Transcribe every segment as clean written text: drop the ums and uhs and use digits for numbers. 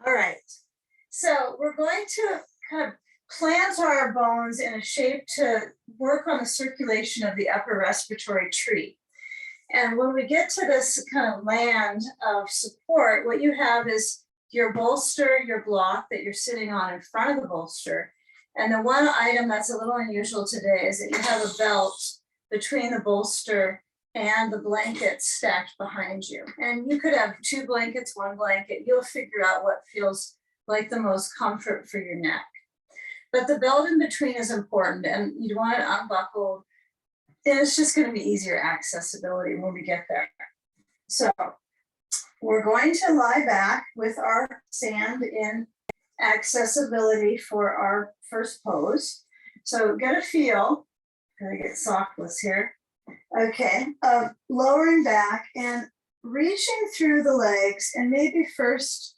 All right. So we're going to kind of plant our bones in a shape to work on the circulation of the upper respiratory tree. And when we get to this kind of land of support, what you have is your bolster, your block that you're sitting on in front of the bolster. And the one item that's a little unusual today is that you have a belt between the bolster and the blanket stacked behind you. And you could have 2 blankets, 1 blanket. You'll figure out what feels like the most comfort for your neck. But the belt in between is important, and you want it unbuckled. And it's just going to be easier accessibility when we get there. So we're going to lie back with our sand in accessibility for our first pose. So get a feel, gonna get sockless here. Okay, of lowering back and reaching through the legs, and maybe first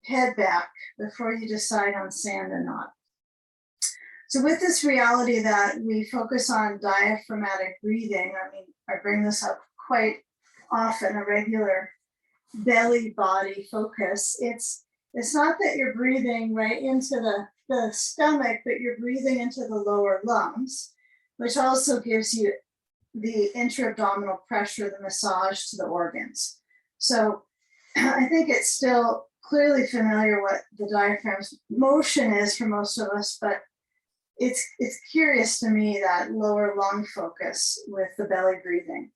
head back before you decide on sand or not. So with this reality that we focus on diaphragmatic breathing, I mean, I bring this up quite often, a regular belly body focus. It's not that you're breathing right into the stomach, but you're breathing into the lower lungs, which also gives you the intra-abdominal pressure, the massage to the organs. So I think it's still clearly familiar what the diaphragm's motion is for most of us, but it's curious to me that lower lung focus with the belly breathing.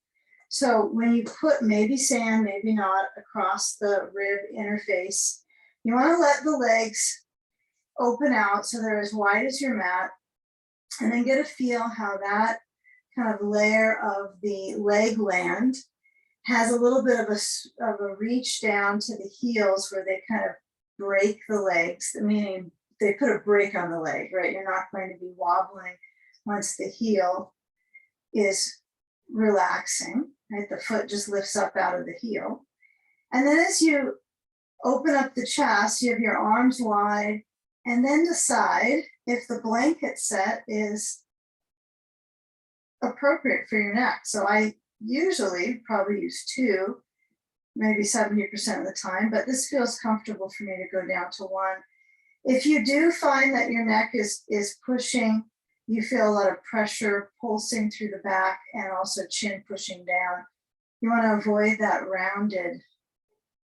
So when you put maybe sand, maybe not, across the rib interface, you want to let the legs open out so they're as wide as your mat, and then get a feel how that kind of layer of the leg land has a little bit of a reach down to the heels where they kind of break the legs, meaning they put a break on the leg, right? You're not going to be wobbling once the heel is relaxing, right? The foot just lifts up out of the heel. And then as you open up the chest, you have your arms wide, and then decide if the blanket set is appropriate for your neck. So I usually probably use 2, maybe 70% of the time, but this feels comfortable for me to go down to 1. If you do find that your neck is pushing, you feel a lot of pressure pulsing through the back and also chin pushing down, you want to avoid that rounded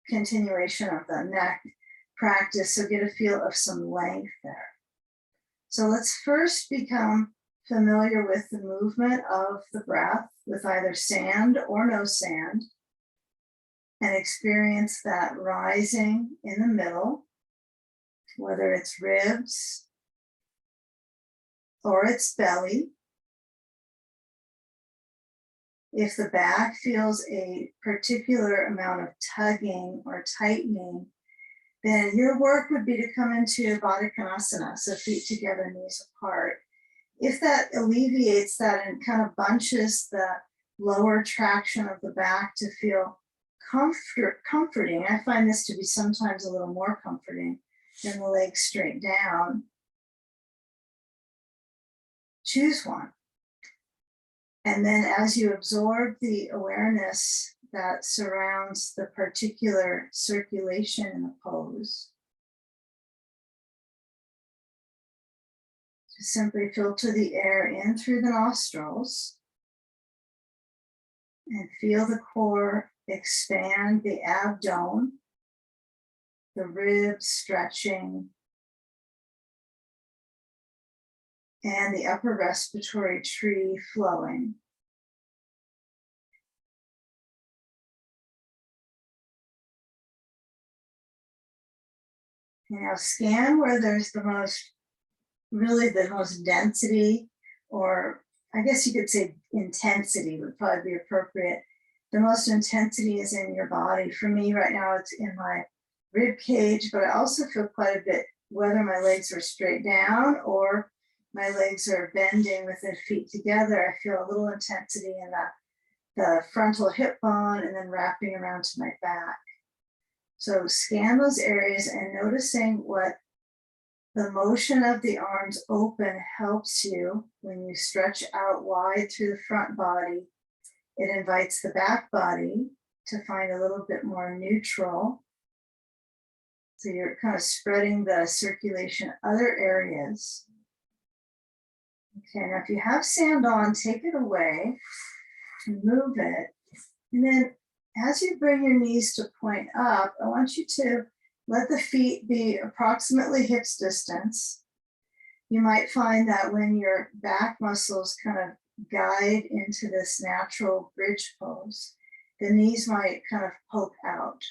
continuation of the neck practice. So get a feel of some length there. So let's first become familiar with the movement of the breath with either sand or no sand, and experience that rising in the middle, whether it's ribs or it's belly. If the back feels a particular amount of tugging or tightening, then your work would be to come into Badakanasana, so feet together, knees apart. If that alleviates that and kind of bunches the lower traction of the back to feel comforting, I find this to be sometimes a little more comforting than the legs straight down, choose one. And then as you absorb the awareness that surrounds the particular circulation in the pose, just simply filter the air in through the nostrils and feel the core expand, the abdomen, the ribs stretching, and the upper respiratory tree flowing. Now scan where there's the most density, or I guess you could say intensity would probably be appropriate. The most intensity is in your body. For me right now, it's in my rib cage, but I also feel quite a bit whether my legs are straight down or my legs are bending with their feet together. I feel a little intensity in the frontal hip bone and then wrapping around to my back. So scan those areas and noticing what the motion of the arms open helps you when you stretch out wide through the front body. It invites the back body to find a little bit more neutral. So you're kind of spreading the circulation other areas. Okay, now if you have sand on, take it away, move it. And then as you bring your knees to point up, I want you to let the feet be approximately hips distance. You might find that when your back muscles kind of guide into this natural bridge pose, the knees might kind of poke out.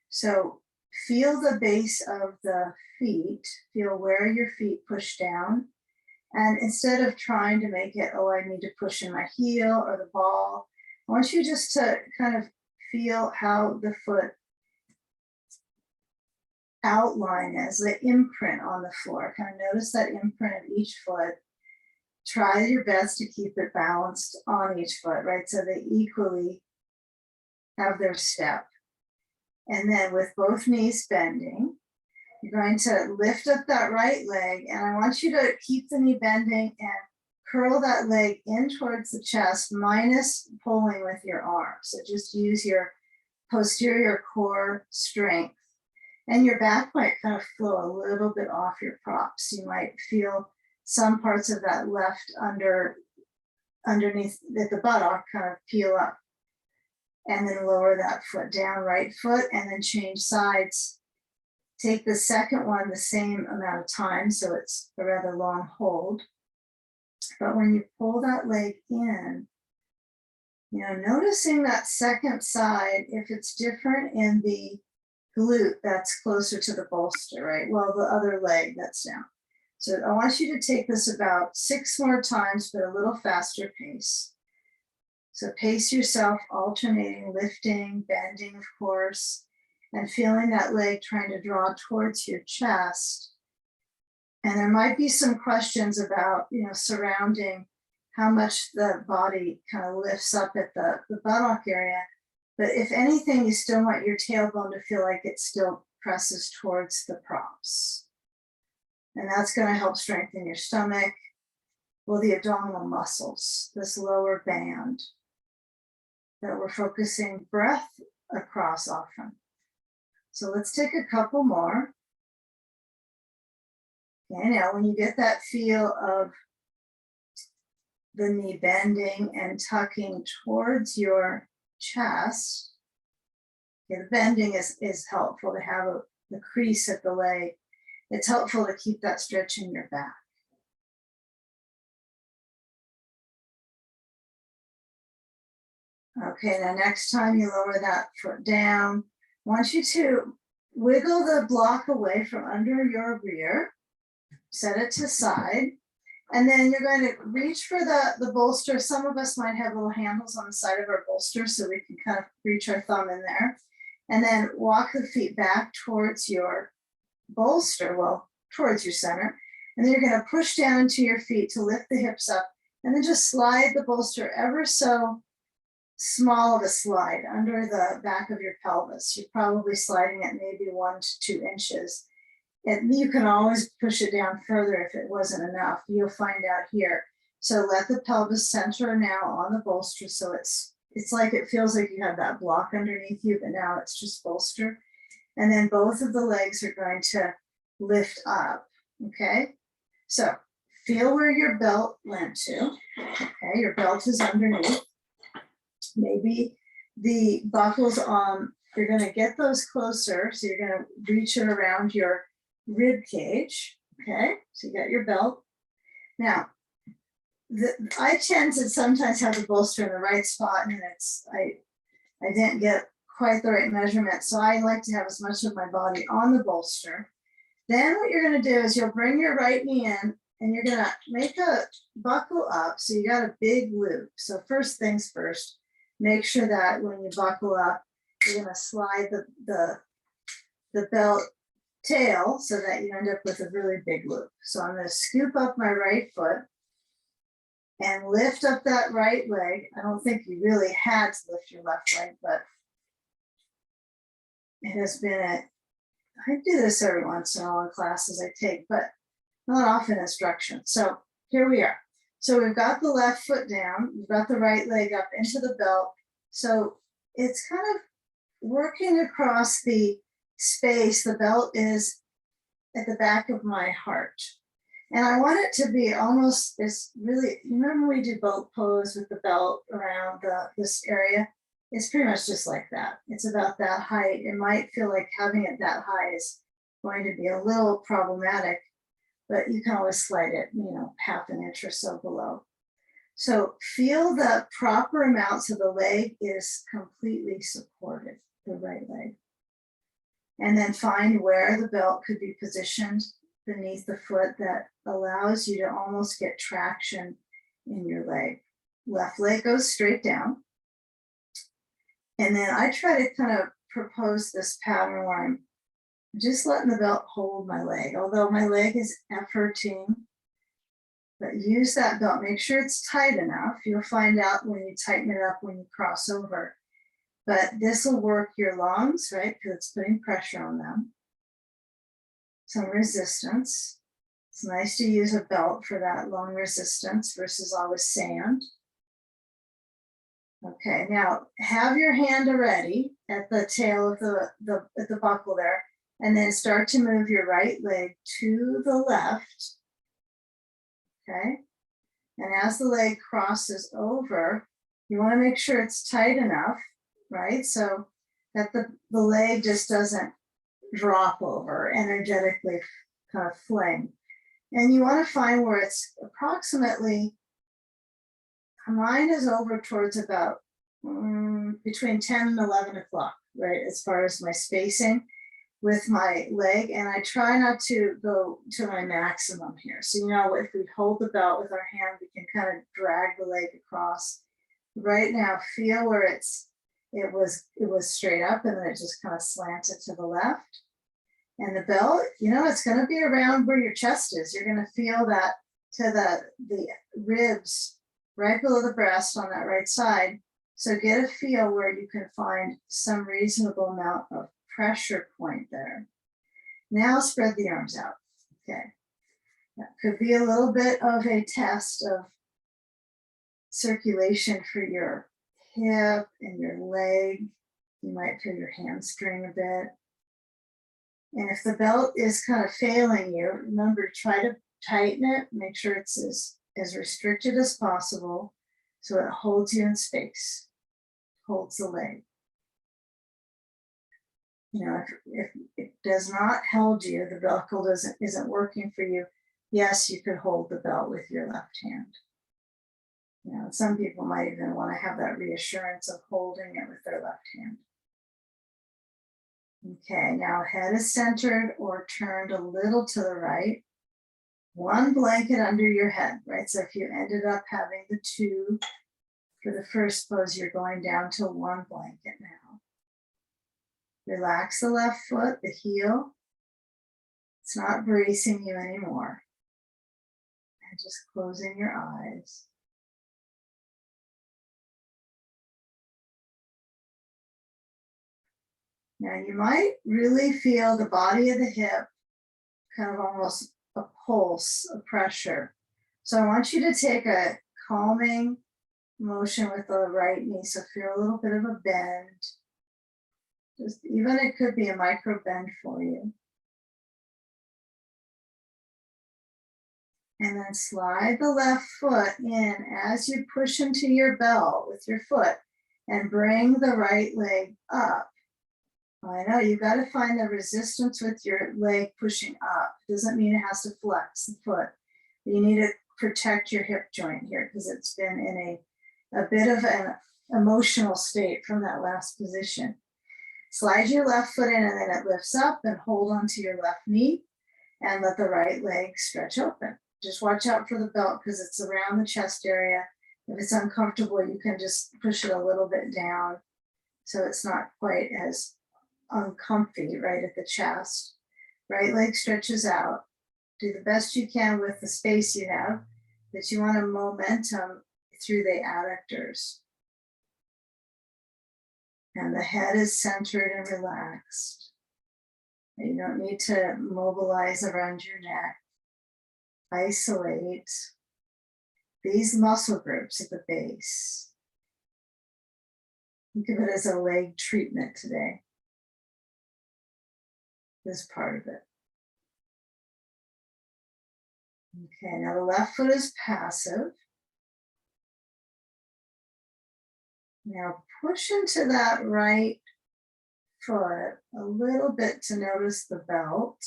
So feel the base of the feet, feel where your feet push down. And instead of trying to make it, oh, I need to push in my heel or the ball, I want you just to kind of feel how the foot outline is, the imprint on the floor. Kind of notice that imprint of each foot. Try your best to keep it balanced on each foot, right? So they equally have their step. And then with both knees bending, you're going to lift up that right leg, and I want you to keep the knee bending and curl that leg in towards the chest, minus pulling with your arms. So just use your posterior core strength. And your back might kind of flow a little bit off your props. You might feel some parts of that left underneath at the buttock kind of peel up. And then lower that foot down, right foot, and then change sides. Take the second one the same amount of time, so it's a rather long hold. But when you pull that leg in, noticing that second side, if it's different in the glute that's closer to the bolster, right? Well, the other leg that's down. So I want you to take this about 6 more times, but a little faster pace. So pace yourself, alternating, lifting, bending, of course, and feeling that leg trying to draw towards your chest. And there might be some questions about, surrounding how much the body kind of lifts up at the buttock area. But if anything, you still want your tailbone to feel like it still presses towards the props. And that's going to help strengthen your stomach, well, the abdominal muscles, this lower band that we're focusing breath across often. So let's take a couple more. Okay, now when you get that feel of the knee bending and tucking towards your chest, okay, the bending is helpful to have the crease at the leg. It's helpful to keep that stretch in your back. Okay, now next time you lower that foot down, I want you to wiggle the block away from under your rear, set it to side, and then you're going to reach for the bolster. Some of us might have little handles on the side of our bolster, so we can kind of reach our thumb in there, and then walk the feet back towards your bolster, well, towards your center, and then you're going to push down into your feet to lift the hips up, and then just slide the bolster ever so small of a slide under the back of your pelvis. You're probably sliding it maybe 1 to 2 inches. And you can always push it down further if it wasn't enough. You'll find out here. So let the pelvis center now on the bolster. So it's like it feels like you have that block underneath you, but now it's just bolster. And then both of the legs are going to lift up. Okay. So feel where your belt went to. Okay. Your belt is underneath. Maybe the buckles you're going to get those closer. So you're going to reach it around your rib cage. Okay, so you got your belt. Now, I tend to sometimes have the bolster in the right spot, and I didn't get quite the right measurement. So I like to have as much of my body on the bolster. Then what you're going to do is you'll bring your right knee in, and you're going to make a buckle up. So you got a big loop. So first things first. Make sure that when you buckle up, you're going to slide the belt tail so that you end up with a really big loop. So I'm going to scoop up my right foot and lift up that right leg. I don't think you really had to lift your left leg, but it has been I do this every once in a while in classes I take, but not often instruction. So here we are. So we've got the left foot down, we've got the right leg up into the belt. So it's kind of working across the space, the belt is at the back of my heart. And I want it to be almost this really, you remember we do boat pose with the belt around this area? It's pretty much just like that. It's about that height. It might feel like having it that high is going to be a little problematic, but you can always slide it, half an inch or so below. So feel the proper amount so the leg is completely supported, the right leg. And then find where the belt could be positioned beneath the foot that allows you to almost get traction in your leg. Left leg goes straight down. And then I try to kind of propose this pattern where I'm just letting the belt hold my leg, although my leg is efforting. But use that belt, make sure it's tight enough. You'll find out when you tighten it up when you cross over. But this will work your lungs, right? Because it's putting pressure on them. Some resistance. It's nice to use a belt for that lung resistance versus always sand. Okay, now have your hand already at the tail of the buckle there, and then start to move your right leg to the left. Okay, and as the leg crosses over, you want to make sure it's tight enough, right? So that the leg just doesn't drop over, energetically kind of fling. And you want to find where it's approximately, mine is over towards about between 10 and 11 o'clock, right? As far as my spacing with my leg. And I try not to go to my maximum here. So, if we hold the belt with our hand, we can kind of drag the leg across. Right now, feel where it was straight up and then it just kind of slanted to the left. And the belt, it's going to be around where your chest is. You're going to feel that to the ribs right below the breast on that right side. So get a feel where you can find some reasonable amount of pressure point there. Now spread the arms out. Okay. That could be a little bit of a test of circulation for your hip and your leg. You might feel your hamstring a bit. And if the belt is kind of failing you, remember, try to tighten it, make sure it's as restricted as possible so it holds you in space, holds the leg. If it does not hold you, the buckle isn't working for you, yes, you could hold the belt with your left hand. Some people might even want to have that reassurance of holding it with their left hand. Okay, now head is centered or turned a little to the right. One blanket under your head, right? So if you ended up having the two for the first pose, you're going down to one blanket now. Relax the left foot, the heel. It's not bracing you anymore. And just closing your eyes. Now you might really feel the body of the hip kind of almost a pulse, a pressure. So I want you to take a calming motion with the right knee. So feel a little bit of a bend. Even it could be a micro bend for you. And then slide the left foot in as you push into your belt with your foot and bring the right leg up. I know you've got to find the resistance with your leg pushing up. Doesn't mean it has to flex the foot. You need to protect your hip joint here because it's been in a bit of an emotional state from that last position. Slide your left foot in and then it lifts up and hold onto your left knee and let the right leg stretch open. Just watch out for the belt because it's around the chest area. If it's uncomfortable, you can just push it a little bit down so it's not quite as uncomfy right at the chest. Right leg stretches out. Do the best you can with the space you have, but you want a momentum through the adductors. And the head is centered and relaxed. You don't need to mobilize around your neck. Isolate these muscle groups at the base. Think of it as a leg treatment today. this part of it. Okay, now the left foot is passive. Now push into that right foot a little bit to notice the belt.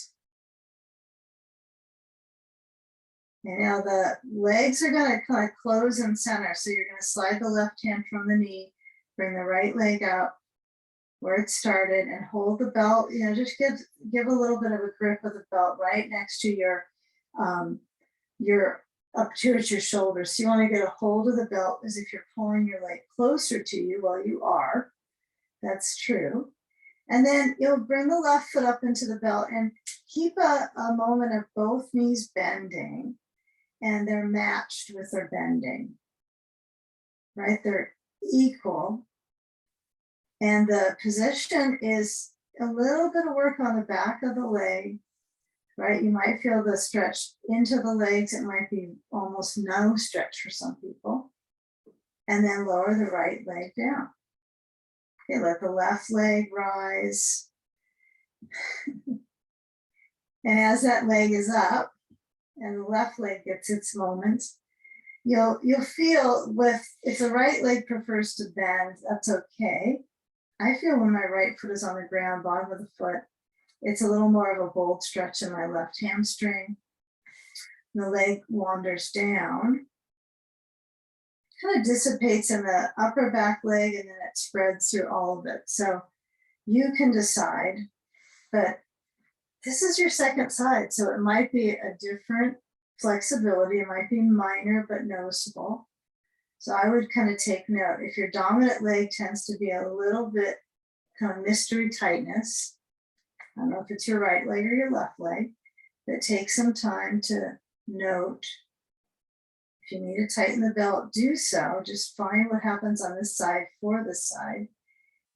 And now the legs are going to kind of close and center. So you're going to slide the left hand from the knee, bring the right leg up where it started, and hold the belt. You know, just give a little bit of a grip of the belt right next to your up towards your shoulders. So you want to get a hold of the belt as if you're pulling your leg closer to you. Well, you are. That's true. And then you'll bring the left foot up into the belt and keep a moment of both knees bending, and they're matched with their bending, right? They're equal. And the position is a little bit of work on the back of the leg, right? You might feel the stretch into the legs. It might be almost no stretch for some people. And then lower the right leg down. Okay, let the left leg rise. And as that leg is up and the left leg gets its moment, you'll feel if the right leg prefers to bend, that's okay. I feel when my right foot is on the ground, bottom of the foot, it's a little more of a bold stretch in my left hamstring. The leg wanders down, kind of dissipates in the upper back leg, and then it spreads through all of it. So you can decide, but this is your second side. So it might be a different flexibility. It might be minor, but noticeable. So I would kind of take note. If your dominant leg tends to be a little bit kind of mystery tightness, I don't know if it's your right leg or your left leg, but take some time to note. If you need to tighten the belt, do so. Just find what happens on this side for this side,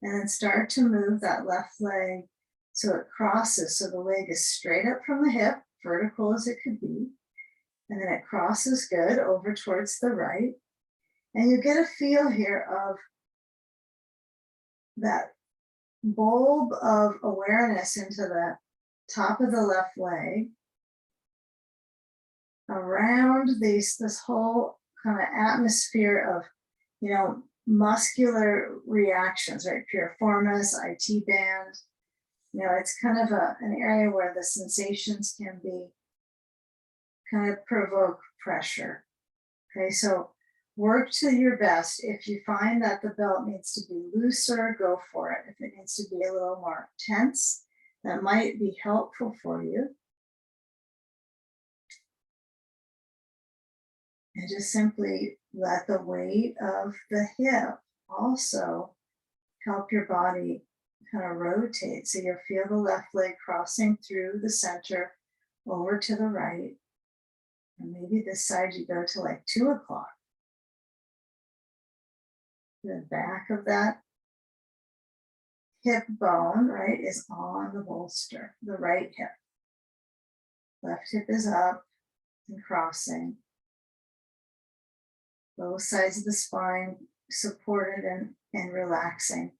and then start to move that left leg so it crosses. So the leg is straight up from the hip, vertical as it could be, and then it crosses good over towards the right. And you get a feel here of that bulb of awareness into the top of the left leg, around this whole kind of atmosphere of, muscular reactions, right? Piriformis, IT band. It's kind of an area where the sensations can be kind of provoke pressure. Okay, so work to your best. If you find that the belt needs to be looser, go for it. If it needs to be a little more tense, that might be helpful for you. And just simply let the weight of the hip also help your body kind of rotate. So you'll feel the left leg crossing through the center over to the right. And maybe this side you go to like 2 o'clock. The back of that hip bone, right, is on the bolster, the right hip. Left hip is up and crossing. Both sides of the spine supported and relaxing.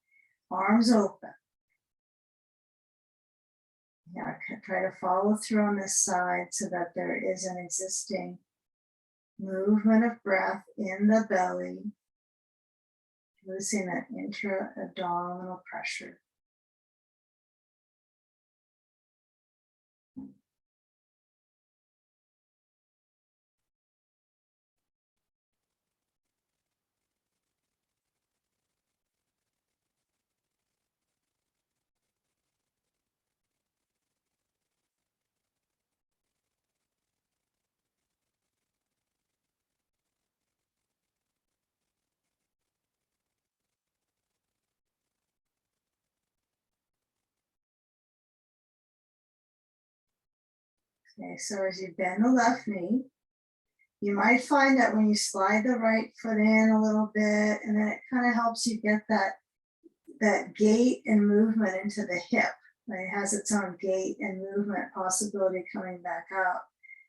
Arms open. Yeah, try to follow through on this side so that there is an existing movement of breath in the belly, losing that intra-abdominal pressure. Okay, so as you bend the left knee, you might find that when you slide the right foot in a little bit, and then it kind of helps you get that gait and movement into the hip. Right? It has its own gait and movement possibility coming back up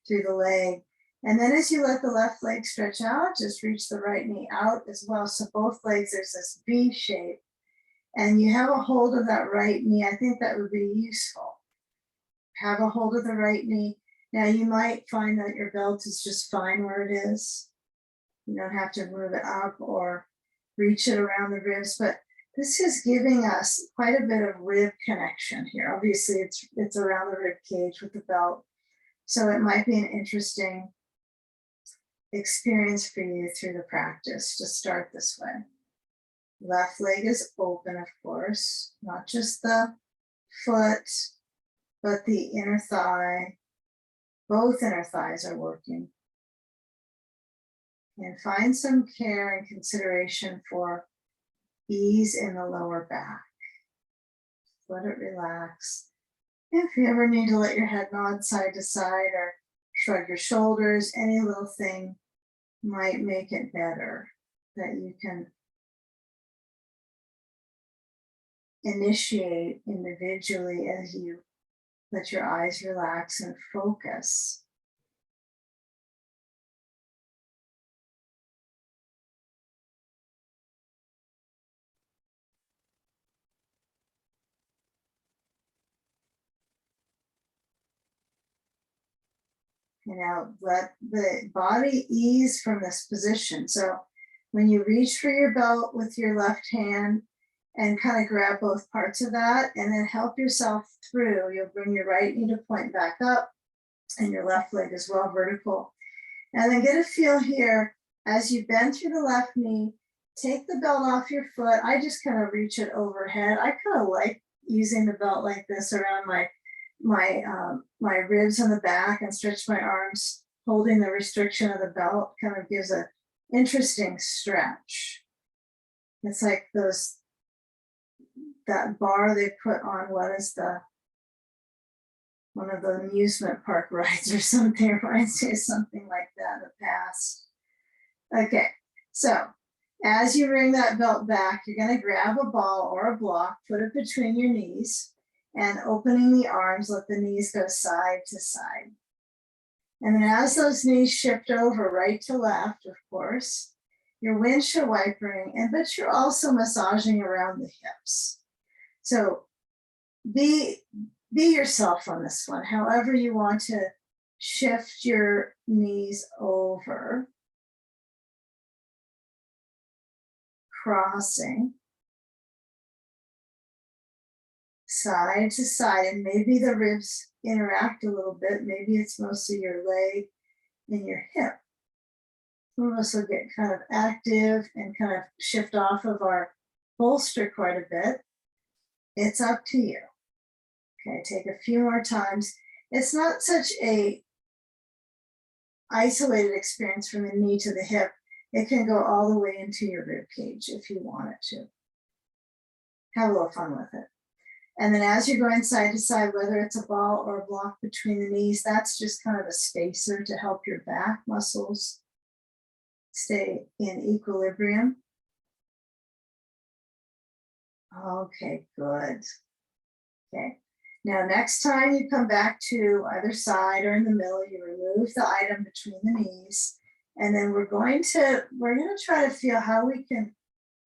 through the leg. And then as you let the left leg stretch out, just reach the right knee out as well. So both legs, there's this V shape, and you have a hold of that right knee. I think that would be useful. have a hold of the right knee. Now you might find that your belt is just fine where it is. You don't have to move it up or reach it around the ribs, but this is giving us quite a bit of rib connection here. Obviously it's around the rib cage with the belt. So it might be an interesting experience for you through the practice to start this way. Left leg is open, of course, not just the foot, but the inner thigh. Both inner thighs are working. And find some care and consideration for ease in the lower back. Let it relax. If you ever need to let your head nod side to side or shrug your shoulders, any little thing might make it better, that you can initiate individually as you let your eyes relax and focus. You know, let the body ease from this position. So when you reach for your belt with your left hand and kind of grab both parts of that and then help yourself through, you'll bring your right knee to point back up and your left leg as well, vertical. And then get a feel here as you bend through the left knee, take the belt off your foot. I just kind of reach it overhead. I kind of like using the belt like this around my ribs on the back and stretch my arms, holding the restriction of the belt kind of gives an interesting stretch. It's like that bar they put on, one of the amusement park rides or something, reminds me of something like that in the past. Okay, so as you bring that belt back, you're going to grab a ball or a block, put it between your knees, and opening the arms, let the knees go side to side. And then as those knees shift over right to left, of course, you're windshield wipering, but you're also massaging around the hips. So be yourself on this one, however you want to shift your knees over, crossing side to side, and maybe the ribs interact a little bit. Maybe it's mostly your leg and your hip. Some of us will get kind of active and kind of shift off of our bolster quite a bit. It's up to you. Okay, take a few more times. It's not such a isolated experience from the knee to the hip. It can go all the way into your rib cage if you want it to. Have a little fun with it. And then as you're going side to side, whether it's a ball or a block between the knees, that's just kind of a spacer to help your back muscles stay in equilibrium. Okay, good. Okay, now next time you come back to either side or in the middle, you remove the item between the knees, and then we're going to try to feel how we can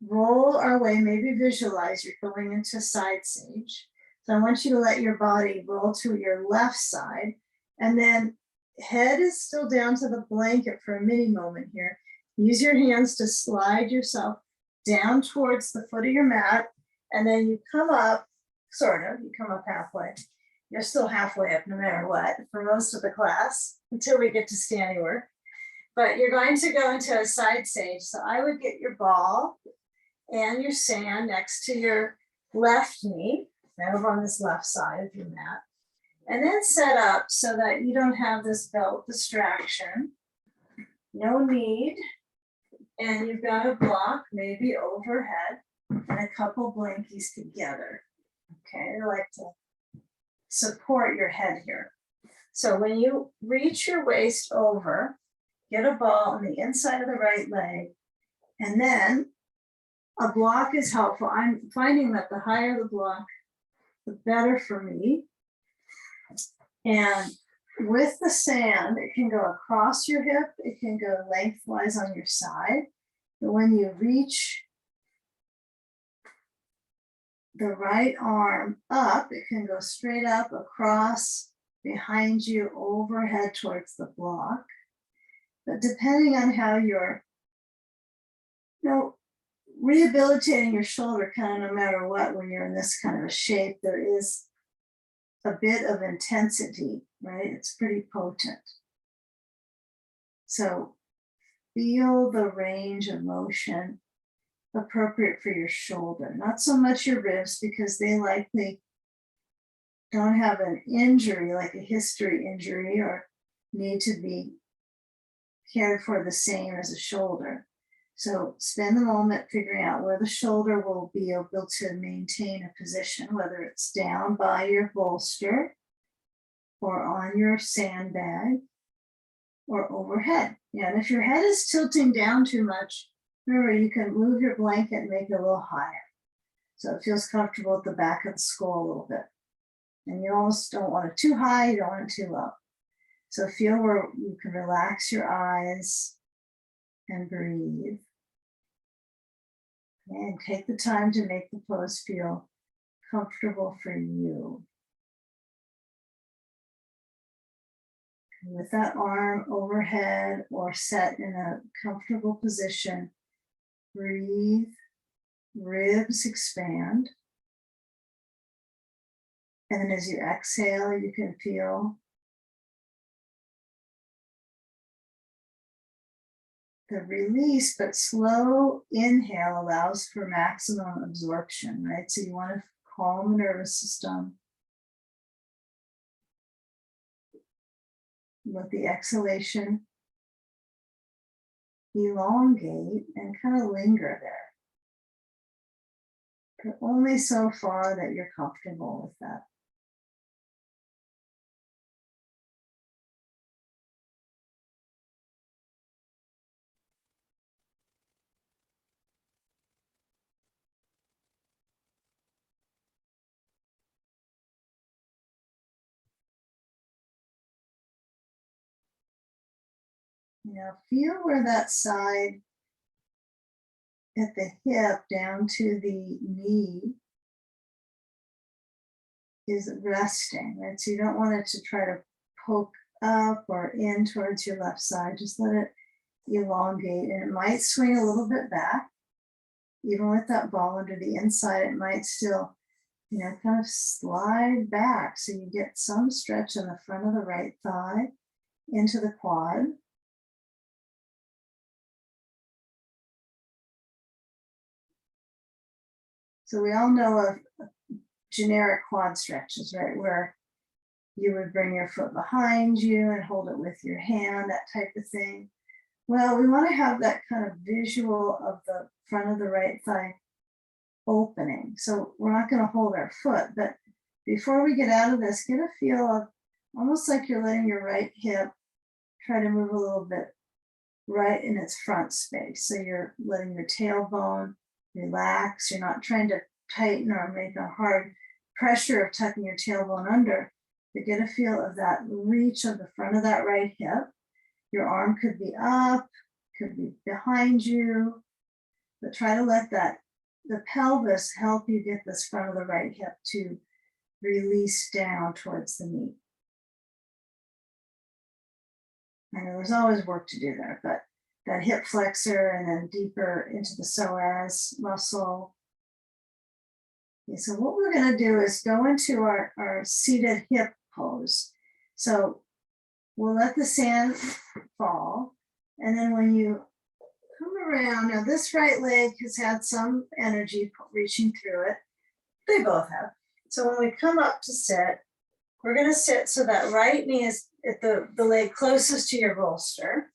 roll our way, maybe visualize you're going into side sage. So I want you to let your body roll to your left side, and then head is still down to the blanket for a mini moment here. Use your hands to slide yourself down towards the foot of your mat, and then you come up, you come up halfway. You're still halfway up no matter what for most of the class until we get to standing work. But you're going to go into a side sage. So I would get your ball and your sand next to your left knee, over on this left side of your mat. And then set up so that you don't have this belt distraction. No need. And you've got a block, maybe overhead, and a couple blankies together. Okay, I like to support your head here. So when you reach your waist over, get a ball on the inside of the right leg, and then a block is helpful. I'm finding that the higher the block, the better for me. And with the sand, it can go across your hip, it can go lengthwise on your side. But when you reach the right arm up, it can go straight up, across, behind you, overhead towards the block. But depending on how you're, rehabilitating your shoulder, kind of no matter what, when you're in this kind of a shape, there is a bit of intensity, right? It's pretty potent. So feel the range of motion appropriate for your shoulder, not so much your ribs, because they likely don't have an injury, like a history injury, or need to be cared for the same as a shoulder. So spend the moment figuring out where the shoulder will be able to maintain a position, whether it's down by your bolster or on your sandbag or overhead. Yeah, and if your head is tilting down too much, remember, you can move your blanket and make it a little higher, so it feels comfortable at the back of the skull a little bit. And you almost don't want it too high, you don't want it too low. So feel where you can relax your eyes and breathe. And take the time to make the pose feel comfortable for you. With that arm overhead or set in a comfortable position, breathe, ribs expand. And then as you exhale, you can feel the release, but slow inhale allows for maximum absorption, right? So you want to calm the nervous system. Let the exhalation elongate and kind of linger there. But only so far that you're comfortable with that. Now feel where that side at the hip down to the knee is resting, right? So you don't want it to try to poke up or in towards your left side. Just let it elongate, and it might swing a little bit back. Even with that ball under the inside, it might still, kind of slide back. So you get some stretch in the front of the right thigh into the quad. So we all know of generic quad stretches, right? Where you would bring your foot behind you and hold it with your hand, that type of thing. Well, we want to have that kind of visual of the front of the right thigh opening. So we're not going to hold our foot, but before we get out of this, get a feel of almost like you're letting your right hip try to move a little bit right in its front space. So you're letting your tailbone relax. You're not trying to tighten or make a hard pressure of tucking your tailbone under, but get a feel of that reach of the front of that right hip. Your arm could be up, could be behind you, but try to let the pelvis help you get this front of the right hip to release down towards the knee. I know there's always work to do there, but that hip flexor and then deeper into the psoas muscle. Okay, so what we're going to do is go into our seated hip pose. So we'll let the sand fall, and then when you come around, now this right leg has had some energy reaching through it. They both have. So when we come up to sit, we're going to sit so that right knee is at the leg closest to your bolster,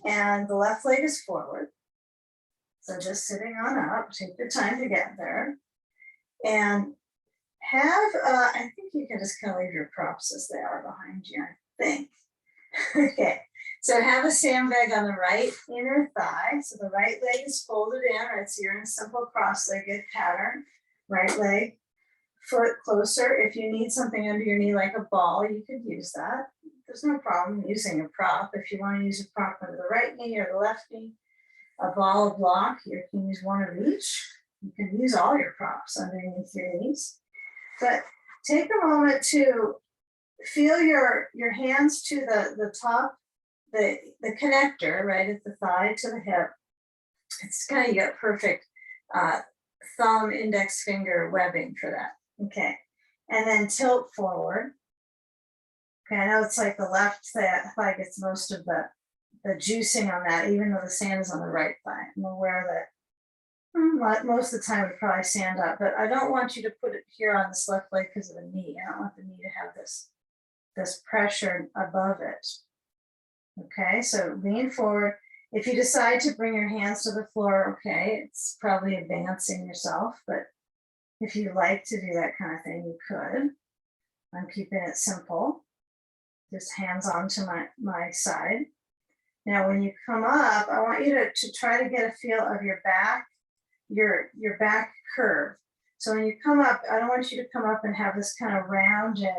and the left leg is forward. So just sitting on up, take the time to get there. And have, I think you can just kind of leave your props as they are behind you, I think. Okay, so have a sandbag on the right inner thigh. So the right leg is folded in, right? So you're in a simple cross-legged pattern. Right leg, foot closer. If you need something under your knee like a ball, you could use that. There's no problem using a prop. If you want to use a prop under the right knee or the left knee, a ball, a block, you can use one of each. You can use all your props underneath your knees. But take a moment to feel your hands to the top, the connector right at the thigh to the hip. It's kind of get perfect thumb, index finger webbing for that. Okay, and then tilt forward. Okay, I know it's like the left thigh gets most of the juicing on that, even though the sand is on the right thigh. I'm aware that most of the time we probably stand up, but I don't want you to put it here on this left leg because of the knee. I don't want the knee to have this pressure above it. Okay, so lean forward. If you decide to bring your hands to the floor, okay, it's probably advancing yourself, but if you like to do that kind of thing, you could. I'm keeping it simple. Just hands onto my side. Now, when you come up, I want you to try to get a feel of your back, your back curve. So when you come up, I don't want you to come up and have this kind of rounded,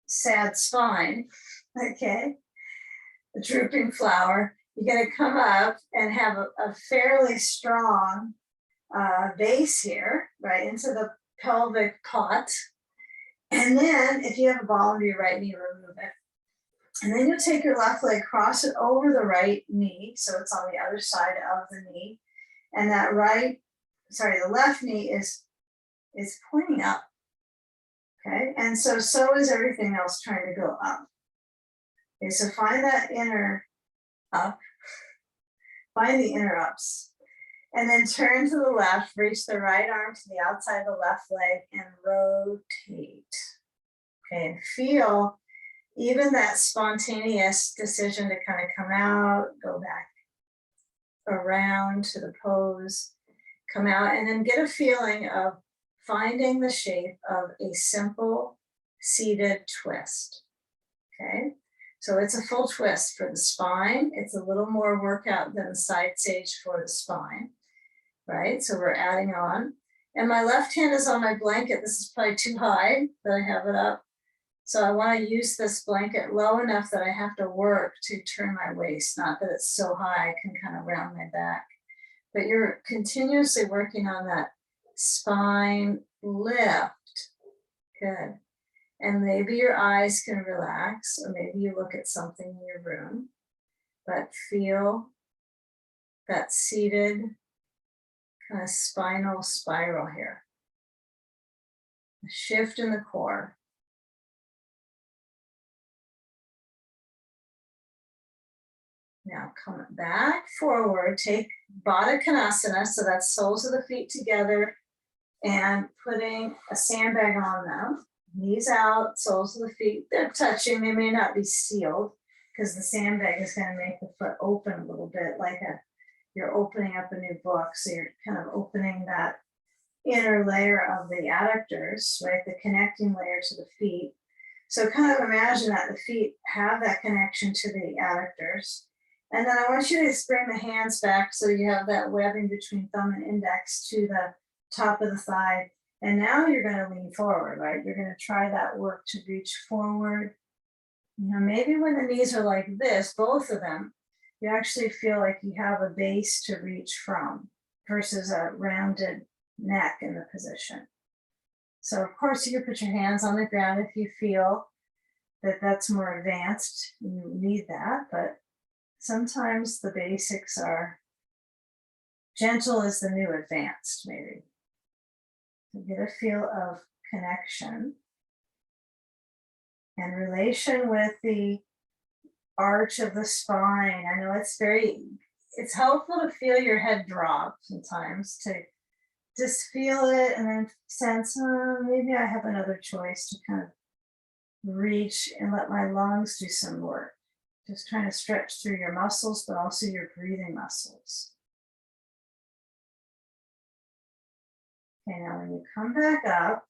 sad spine, okay? A drooping flower. You're gonna come up and have a fairly strong base here, right into the pelvic pot. And then if you have a ball under your right knee, remove it. And then you'll take your left leg, cross it over the right knee, so it's on the other side of the knee. And that the left knee is pointing up. Okay, and so is everything else trying to go up. Okay, so find that inner up, find the inner ups. And then turn to the left, reach the right arm to the outside of the left leg and rotate. Okay, and feel even that spontaneous decision to kind of come out, go back around to the pose, come out, and then get a feeling of finding the shape of a simple seated twist. Okay, so it's a full twist for the spine. It's a little more workout than the side stage for the spine, right? So we're adding on. And my left hand is on my blanket. This is probably too high that I have it up. So I want to use this blanket low enough that I have to work to turn my waist, not that it's so high I can kind of round my back. But you're continuously working on that spine lift. Good. And maybe your eyes can relax, or maybe you look at something in your room, but feel that seated kind of spinal spiral here. A shift in the core. Now come back forward, take Badakanasana, so that's soles of the feet together and putting a sandbag on them. Knees out, soles of the feet, they're touching, they may not be sealed because the sandbag is going to make the foot open a little bit, like you're opening up a new book. So you're kind of opening that inner layer of the adductors, right? The connecting layer to the feet. So kind of imagine that the feet have that connection to the adductors. And then I want you to bring the hands back so you have that webbing between thumb and index to the top of the thigh. And now you're going to lean forward, right? You're going to try that work to reach forward. You know, maybe when the knees are like this, both of them, you actually feel like you have a base to reach from versus a rounded neck in the position. So of course you can put your hands on the ground if you feel that that's more advanced. You need that, but sometimes the basics are gentle is the new advanced, maybe. So get a feel of connection and relation with the arch of the spine. I know it's helpful to feel your head drop sometimes, to just feel it and then sense, oh, maybe I have another choice to kind of reach and let my lungs do some work. Just trying to stretch through your muscles, but also your breathing muscles. Okay, now when you come back up,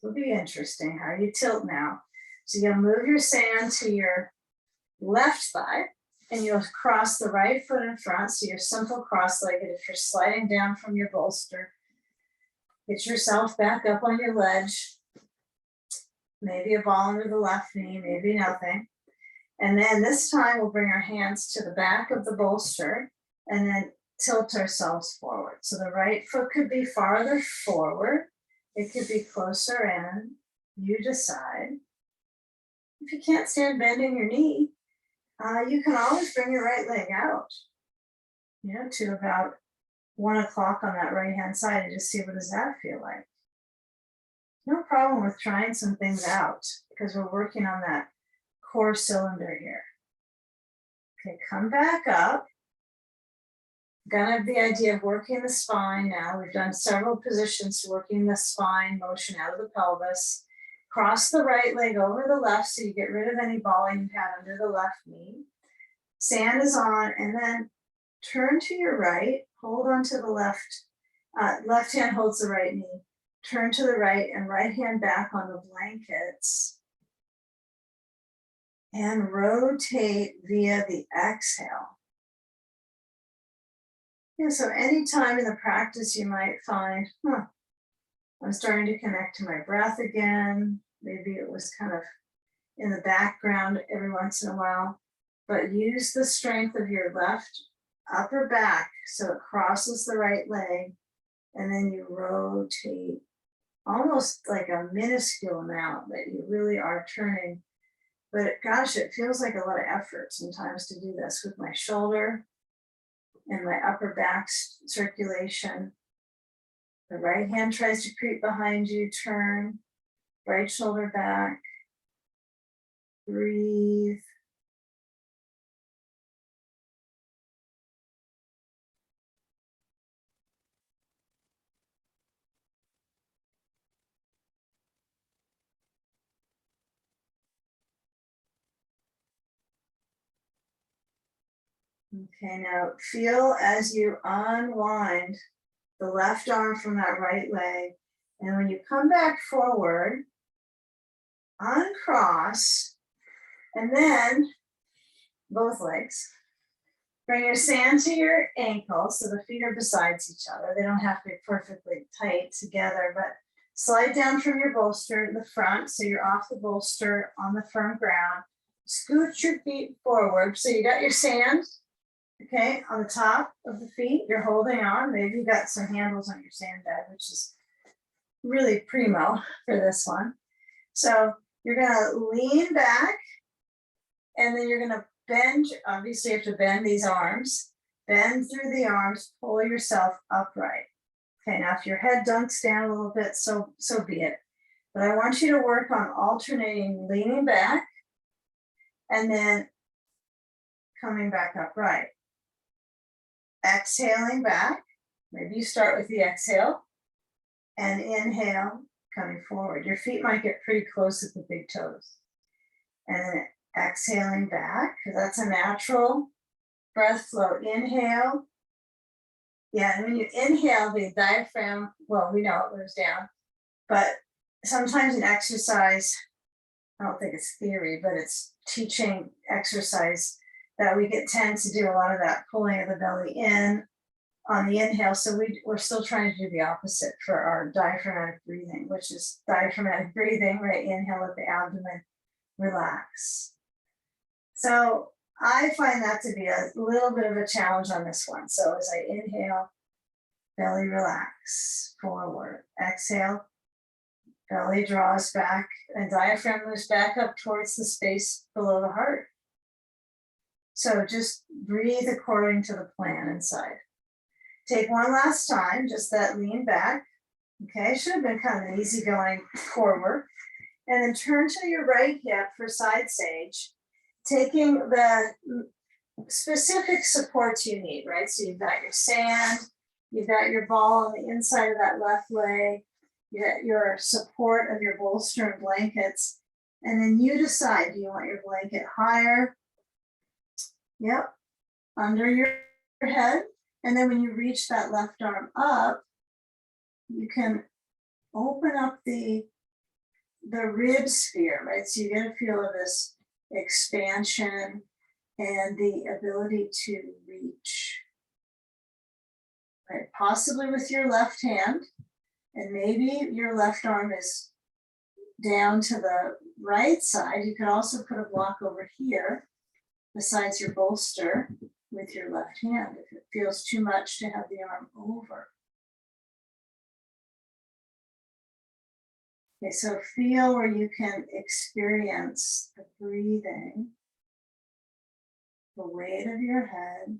it'll be interesting how you tilt now. So you'll move your sand to your left thigh and you'll cross the right foot in front. So you're simple cross-legged. If you're sliding down from your bolster, get yourself back up on your ledge. Maybe a ball under the left knee, maybe nothing. And then this time we'll bring our hands to the back of the bolster and then tilt ourselves forward. So the right foot could be farther forward. It could be closer in. You decide. If you can't stand bending your knee, you can always bring your right leg out, to about 1 o'clock on that right hand side and just see what does that feel like. No problem with trying some things out because we're working on that core cylinder here. Okay, come back up. Gonna have the idea of working the spine now. We've done several positions working the spine motion out of the pelvis. Cross the right leg over the left so you get rid of any balling you had under the left knee. Sand is on, and then turn to your right, hold onto the left, left hand holds the right knee, turn to the right and right hand back on the blankets, and rotate via the exhale. Yeah, so anytime in the practice you might find, I'm starting to connect to my breath again. Maybe it was kind of in the background every once in a while, but use the strength of your left upper back so it crosses the right leg, and then you rotate almost like a minuscule amount that you really are turning. But gosh, it feels like a lot of effort sometimes to do this with my shoulder and my upper back circulation. The right hand tries to creep behind you, turn, right shoulder back, breathe. Okay, now feel as you unwind the left arm from that right leg. And when you come back forward, uncross, and then both legs. Bring your sand to your ankles so the feet are beside each other. They don't have to be perfectly tight together, but slide down from your bolster in the front so you're off the bolster on the firm ground. Scoot your feet forward. So you got your sand, okay, on the top of the feet. You're holding on. Maybe you got some handles on your sand bed, which is really primo for this one. So you're gonna lean back, and then you're gonna bend. Obviously you have to bend these arms, bend through the arms, pull yourself upright. Okay, now if your head dunks down a little bit, so be it. But I want you to work on alternating leaning back and then coming back upright. Exhaling back. Maybe you start with the exhale and inhale, coming forward. Your feet might get pretty close at the big toes. And then exhaling back, because that's a natural breath flow. Inhale. Yeah, and when you inhale, the diaphragm, well, we know it moves down, but sometimes in exercise, I don't think it's theory, but it's teaching exercise that we tend to do a lot of that pulling of the belly in on the inhale. So we're still trying to do the opposite for our diaphragmatic breathing, which is diaphragmatic breathing, right? Inhale at the abdomen, relax. So I find that to be a little bit of a challenge on this one. So as I inhale, belly relax, forward. Exhale, belly draws back, and diaphragm moves back up towards the space below the heart. So just breathe according to the plan inside. Take one last time, just that lean back. Okay, should have been kind of an easygoing core work. And then turn to your right hip for side sage, taking the specific supports you need, right? So you've got your sand, you've got your ball on the inside of that left leg, you got your support of your bolster and blankets, and then you decide, do you want your blanket higher? Yep, under your head. And then when you reach that left arm up, you can open up the rib sphere, right? So you get a feel of this expansion and the ability to reach, right? Possibly with your left hand, and maybe your left arm is down to the right side. You could also put a block over here besides your bolster with your left hand if it feels too much to have the arm over. Okay, so feel where you can experience the breathing, the weight of your head.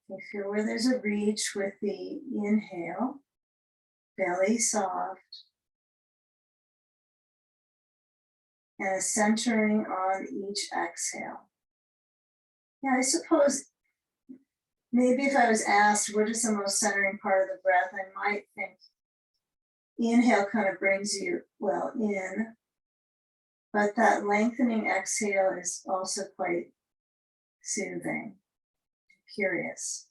You feel where there's a reach with the inhale, belly soft, and a centering on each exhale. Yeah, I suppose maybe if I was asked what is the most centering part of the breath, I might think inhale kind of brings you well in, but that lengthening exhale is also quite soothing, curious.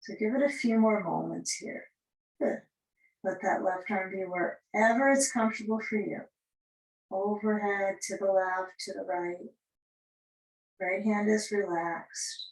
So give it a few more moments here. Good. Let that left arm be wherever it's comfortable for you. Overhead, to the left, to the right. Right hand is relaxed.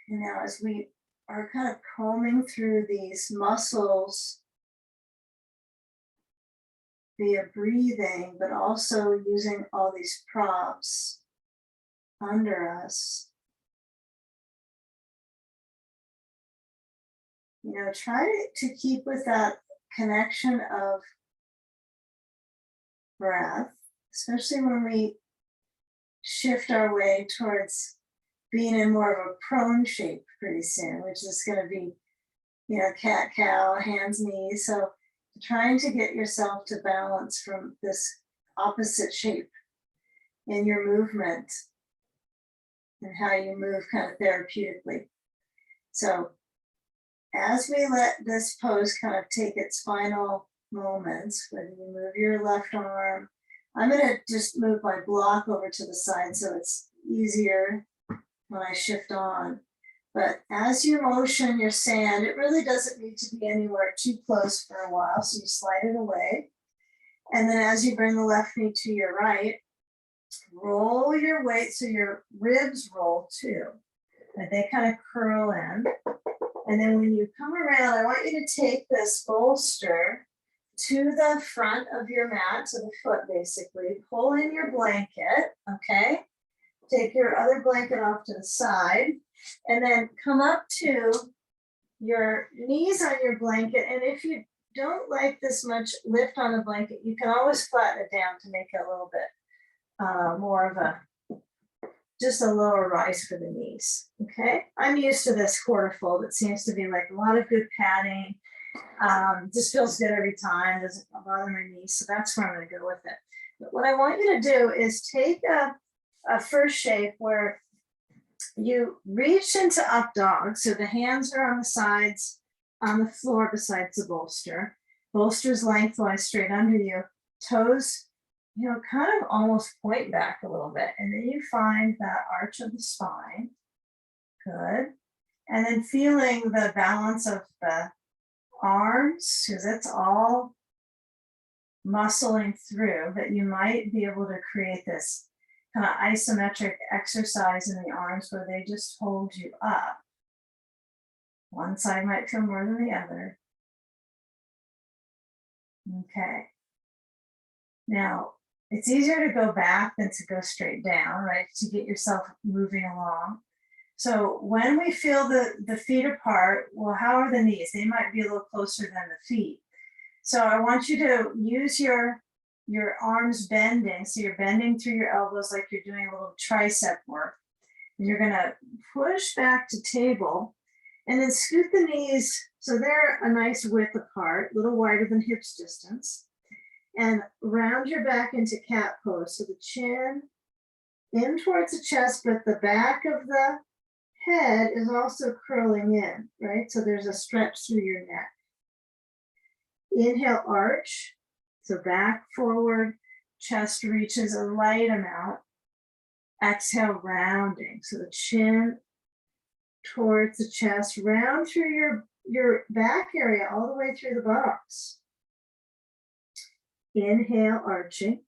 And now as we are kind of combing through these muscles via breathing, but also using all these props under us, try to keep with that connection of breath, especially when we shift our way towards being in more of a prone shape pretty soon, which is going to be, cat, cow, hands, knees. So trying to get yourself to balance from this opposite shape in your movement and how you move kind of therapeutically. So as we let this pose kind of take its final moments, whether you move your left arm, I'm going to just move my block over to the side so it's easier when I shift on. But as you motion your sand, it really doesn't need to be anywhere too close for a while. So you slide it away. And then as you bring the left knee to your right, roll your weight so your ribs roll too. And they kind of curl in. And then when you come around, I want you to take this bolster to the front of your mat, to the foot basically. Pull in your blanket, okay? Take your other blanket off to the side. And then come up to your knees on your blanket. And if you don't like this much lift on the blanket, you can always flatten it down to make it a little bit more of just a lower rise for the knees, okay? I'm used to this quarter fold. It seems to be like a lot of good padding. Just feels good every time, doesn't bother my knees. So that's where I'm gonna go with it. But what I want you to do is take a first shape where you reach into up dog. So the hands are on the sides, on the floor besides the bolster. Bolster's lengthwise straight under you. Toes, kind of almost point back a little bit. And then you find that arch of the spine. Good. And then feeling the balance of the arms, because it's all muscling through, but you might be able to create this kind of isometric exercise in the arms where they just hold you up. One side might feel more than the other. Okay. Now, it's easier to go back than to go straight down, right? To get yourself moving along. So when we feel the feet apart, well, how are the knees? They might be a little closer than the feet. So I want you to use your arms bending. So you're bending through your elbows like you're doing a little tricep work. And you're gonna push back to table and then scoot the knees so they're a nice width apart, a little wider than hips distance. And round your back into cat pose. So the chin in towards the chest, but the back of the head is also curling in, right? So there's a stretch through your neck. Inhale, arch. So back, forward, chest reaches a light amount. Exhale, rounding. So the chin towards the chest, round through your back area all the way through the buttocks. Inhale, arching.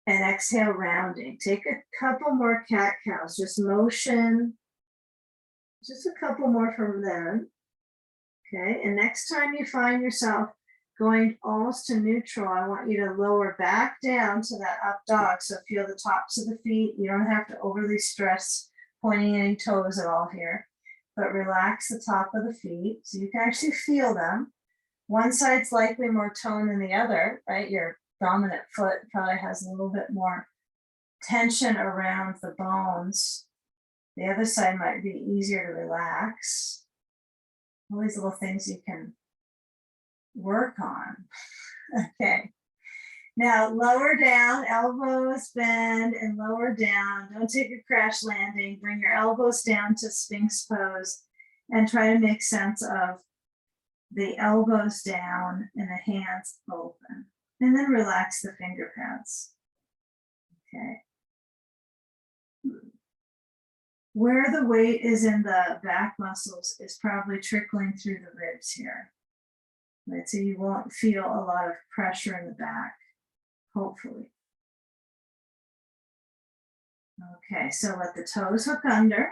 And exhale, rounding. Take a couple more cat-cows, just motion. Just a couple more from them. Okay, and next time you find yourself going almost to neutral, I want you to lower back down to that up dog. So feel the tops of the feet. You don't have to overly stress pointing any toes at all here, but relax the top of the feet so you can actually feel them. One side's likely more tone than the other, right? Your dominant foot probably has a little bit more tension around the bones. The other side might be easier to relax. All these little things you can work on. Okay. Now lower down, elbows bend and lower down. Don't take a crash landing. Bring your elbows down to Sphinx pose and try to make sense of the elbows down and the hands open. And then relax the finger pads. Okay. Where the weight is in the back muscles is probably trickling through the ribs here. Right, so you won't feel a lot of pressure in the back, hopefully. Okay, so let the toes hook under.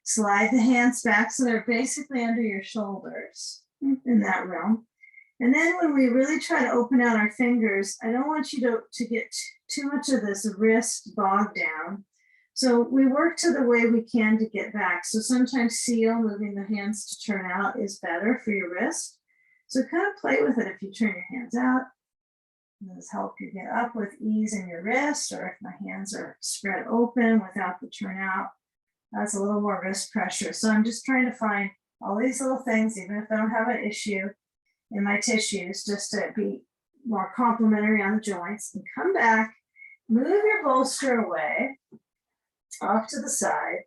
Slide the hands back so they're basically under your shoulders in that realm. And then when we really try to open out our fingers, I don't want you to get too much of this wrist bogged down. So we work to the way we can to get back. So sometimes seal, moving the hands to turn out, is better for your wrist. So kind of play with it if you turn your hands out. This help you get up with ease in your wrist, or if my hands are spread open without the turnout, that's a little more wrist pressure. So I'm just trying to find all these little things, even if I don't have an issue in my tissues, just to be more complementary on the joints. And come back, move your bolster away, off to the side.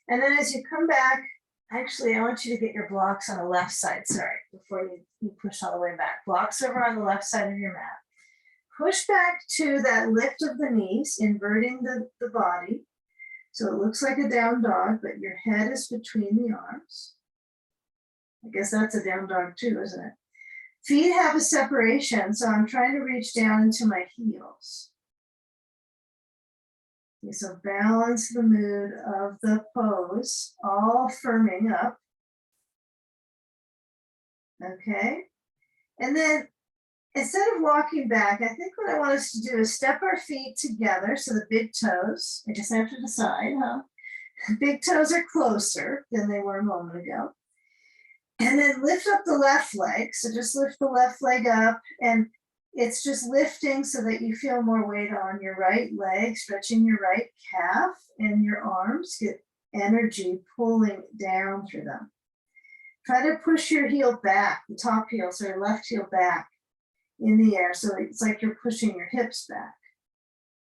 And then as you come back, actually, I want you to get your blocks on the left side, sorry, before you push all the way back. Blocks over on the left side of your mat. Push back to that lift of the knees, inverting the body. So it looks like a down dog, but your head is between the arms. I guess that's a down dog too, isn't it? Feet have a separation, so I'm trying to reach down into my heels. Okay, so balance the mood of the pose, all firming up. Okay, and then instead of walking back, I think what I want us to do is step our feet together. So the big toes, I just have to decide, huh? Big toes are closer than they were a moment ago. And then lift up the left leg. So just lift the left leg up, and it's just lifting so that you feel more weight on your right leg, stretching your right calf and your arms, get energy pulling down through them. Try to push your heel back, the top heel, so your left heel back in the air. So it's like you're pushing your hips back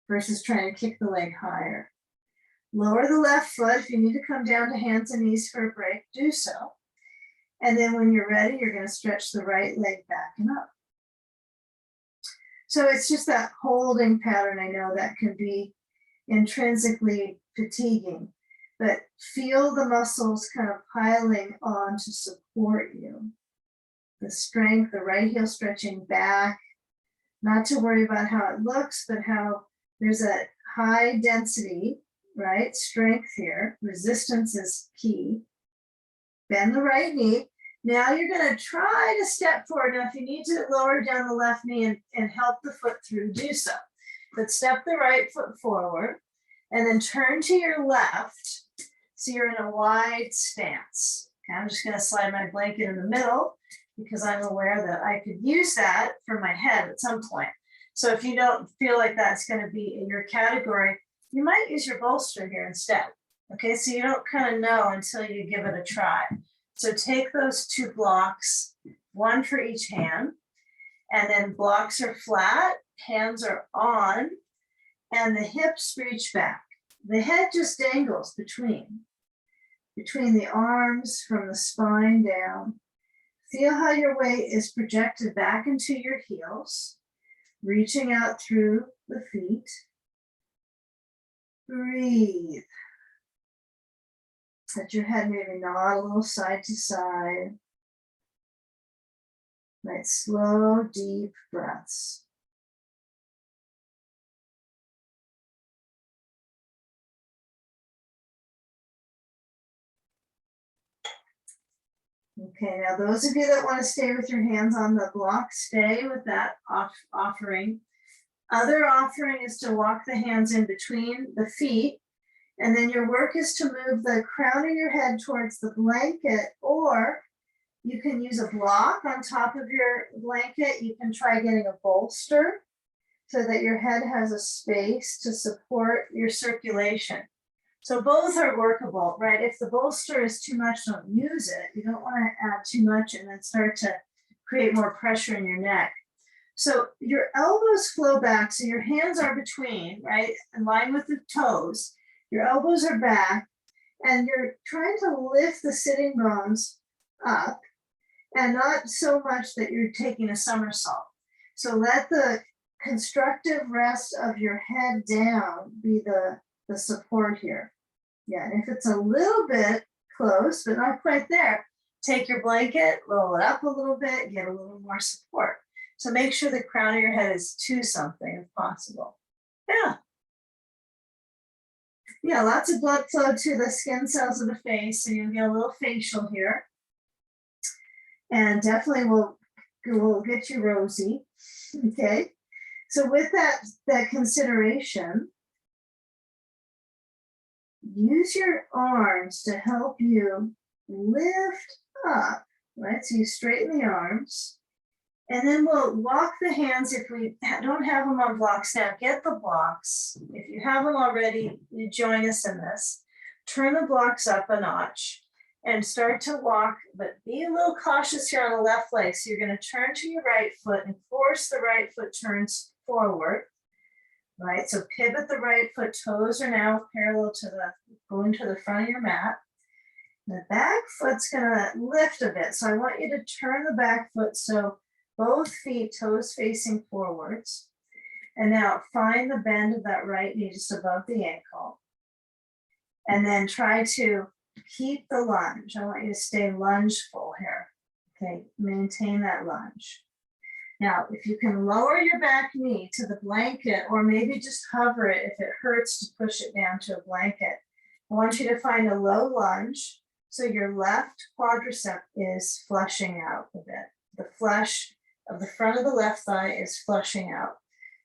versus trying to kick the leg higher. Lower the left foot. If you need to come down to hands and knees for a break, do so. And then when you're ready, you're going to stretch the right leg back and up. So it's just that holding pattern. I know that can be intrinsically fatiguing, but feel the muscles kind of piling on to support you. The strength, the right heel stretching back, not to worry about how it looks, but how there's a high density, right? Strength here. Resistance is key. Bend the right knee. Now you're going to try to step forward. Now, if you need to lower down the left knee and help the foot through, do so. But step the right foot forward and then turn to your left. So you're in a wide stance. Okay, I'm just going to slide my blanket in the middle because I'm aware that I could use that for my head at some point. So if you don't feel like that's going to be in your category, you might use your bolster here instead. Okay, so you don't kind of know until you give it a try. So take those two blocks, one for each hand, and then blocks are flat, hands are on, and the hips reach back. The head just dangles between the arms from the spine down. Feel how your weight is projected back into your heels, reaching out through the feet. Breathe. Let your head maybe nod a little side to side. Nice, slow, deep breaths. Okay, now those of you that want to stay with your hands on the block, stay with that offering. Other offering is to walk the hands in between the feet, and then your work is to move the crown of your head towards the blanket, or you can use a block on top of your blanket. You can try getting a bolster so that your head has a space to support your circulation. So both are workable, right? If the bolster is too much, don't use it. You don't want to add too much and then start to create more pressure in your neck. So your elbows flow back, so your hands are between, right? In line with the toes. Your elbows are back, and you're trying to lift the sitting bones up, and not so much that you're taking a somersault. So let the constructive rest of your head down be the support here. Yeah, and if it's a little bit close, but not quite there, take your blanket, roll it up a little bit, get a little more support. So make sure the crown of your head is to something if possible. Yeah. Yeah, lots of blood flow to the skin cells of the face, so you'll get a little facial here. And definitely will get you rosy, okay? So with that consideration, use your arms to help you lift up, right? So you straighten the arms, and then we'll walk the hands. If we don't have them on blocks now, get the blocks. If you have them already, you join us in this. Turn the blocks up a notch and start to walk, but be a little cautious here on the left leg. So you're going to turn to your right foot and force the right foot turns forward. Right, so pivot the right foot, toes are now parallel to going to the front of your mat. The back foot's gonna lift a bit. So I want you to turn the back foot so both feet, toes facing forwards. And now find the bend of that right knee just above the ankle. And then try to keep the lunge. I want you to stay lungeful here. Okay, maintain that lunge. Now, if you can lower your back knee to the blanket, or maybe just hover it if it hurts to push it down to a blanket, I want you to find a low lunge so your left quadricep is flushing out a bit. The flesh of the front of the left thigh is flushing out.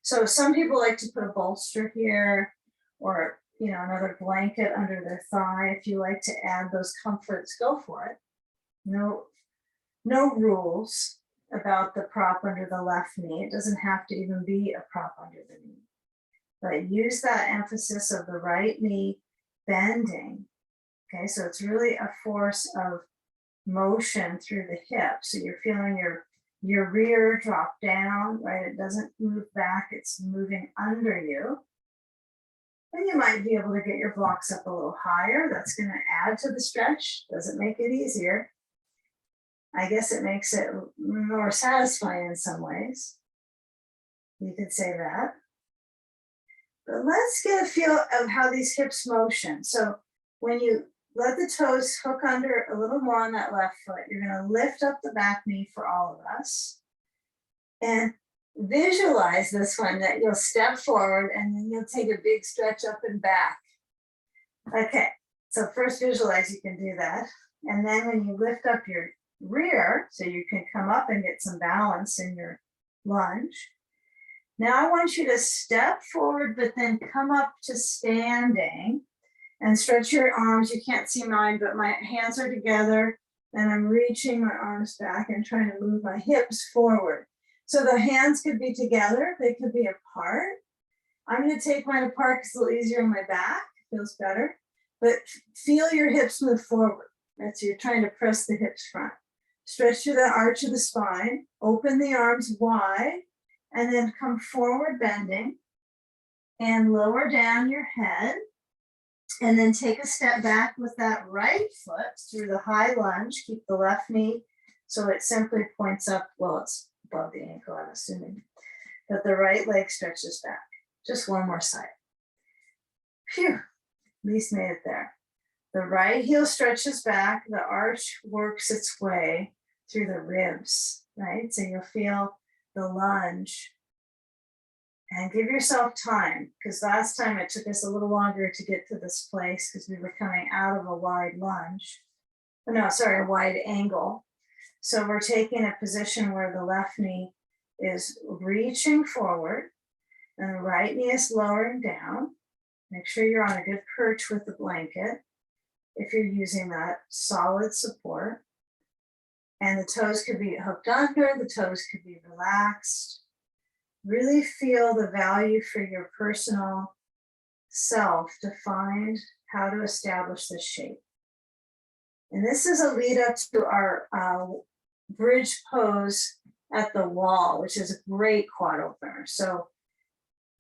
So some people like to put a bolster here, or another blanket under their thigh. If you like to add those comforts, go for it. No rules about the prop under the left knee. It doesn't have to even be a prop under the knee. But use that emphasis of the right knee bending. Okay, so it's really a force of motion through the hip. So you're feeling your rear drop down, right? It doesn't move back, it's moving under you. And you might be able to get your blocks up a little higher. That's going to add to the stretch. Doesn't make it easier. I guess it makes it more satisfying in some ways. You could say that. But let's get a feel of how these hips motion. So when you let the toes hook under a little more on that left foot, you're going to lift up the back knee for all of us. And visualize this one, that you'll step forward and then you'll take a big stretch up and back. Okay, so first visualize you can do that. And then when you lift up your rear, so you can come up and get some balance in your lunge. Now I want you to step forward, but then come up to standing and stretch your arms. You can't see mine, but my hands are together and I'm reaching my arms back and trying to move my hips forward. So the hands could be together, they could be apart. I'm going to take mine apart because it's a little easier on my back, feels better. But feel your hips move forward. Right? So you're trying to press the hips front. Stretch through the arch of the spine, open the arms wide, and then come forward bending and lower down your head. And then take a step back with that right foot through the high lunge. Keep the left knee so it simply points up. Well, it's above the ankle, I'm assuming. But the right leg stretches back. Just one more side. Phew, at least made it there. The right heel stretches back, the arch works its way through the ribs, right? So you'll feel the lunge. And give yourself time, because last time it took us a little longer to get to this place because we were coming out of a wide lunge. No, sorry, a wide angle. So we're taking a position where the left knee is reaching forward and the right knee is lowering down. Make sure you're on a good perch with the blanket if you're using that solid support. And the toes could be hooked under, the toes could be relaxed. Really feel the value for your personal self to find how to establish this shape. And this is a lead up to our bridge pose at the wall, which is a great quad opener. So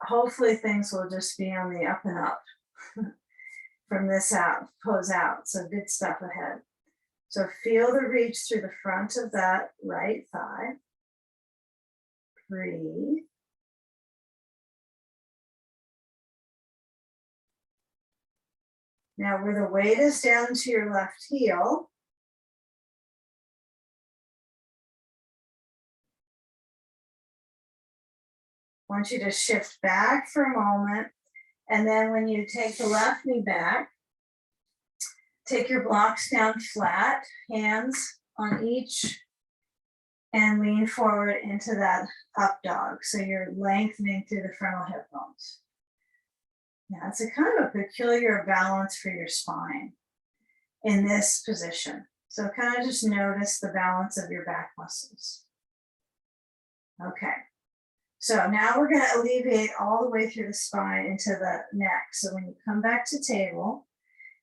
hopefully things will just be on the up and up from this pose out. So good stuff ahead. So feel the reach through the front of that right thigh. Breathe. Now where the weight is down to your left heel, I want you to shift back for a moment. And then when you take the left knee back, take your blocks down flat, hands on each, and lean forward into that up dog. So you're lengthening through the frontal hip bones. Now it's a kind of a peculiar balance for your spine in this position. So kind of just notice the balance of your back muscles. Okay. So now we're going to alleviate all the way through the spine into the neck. So when you come back to table,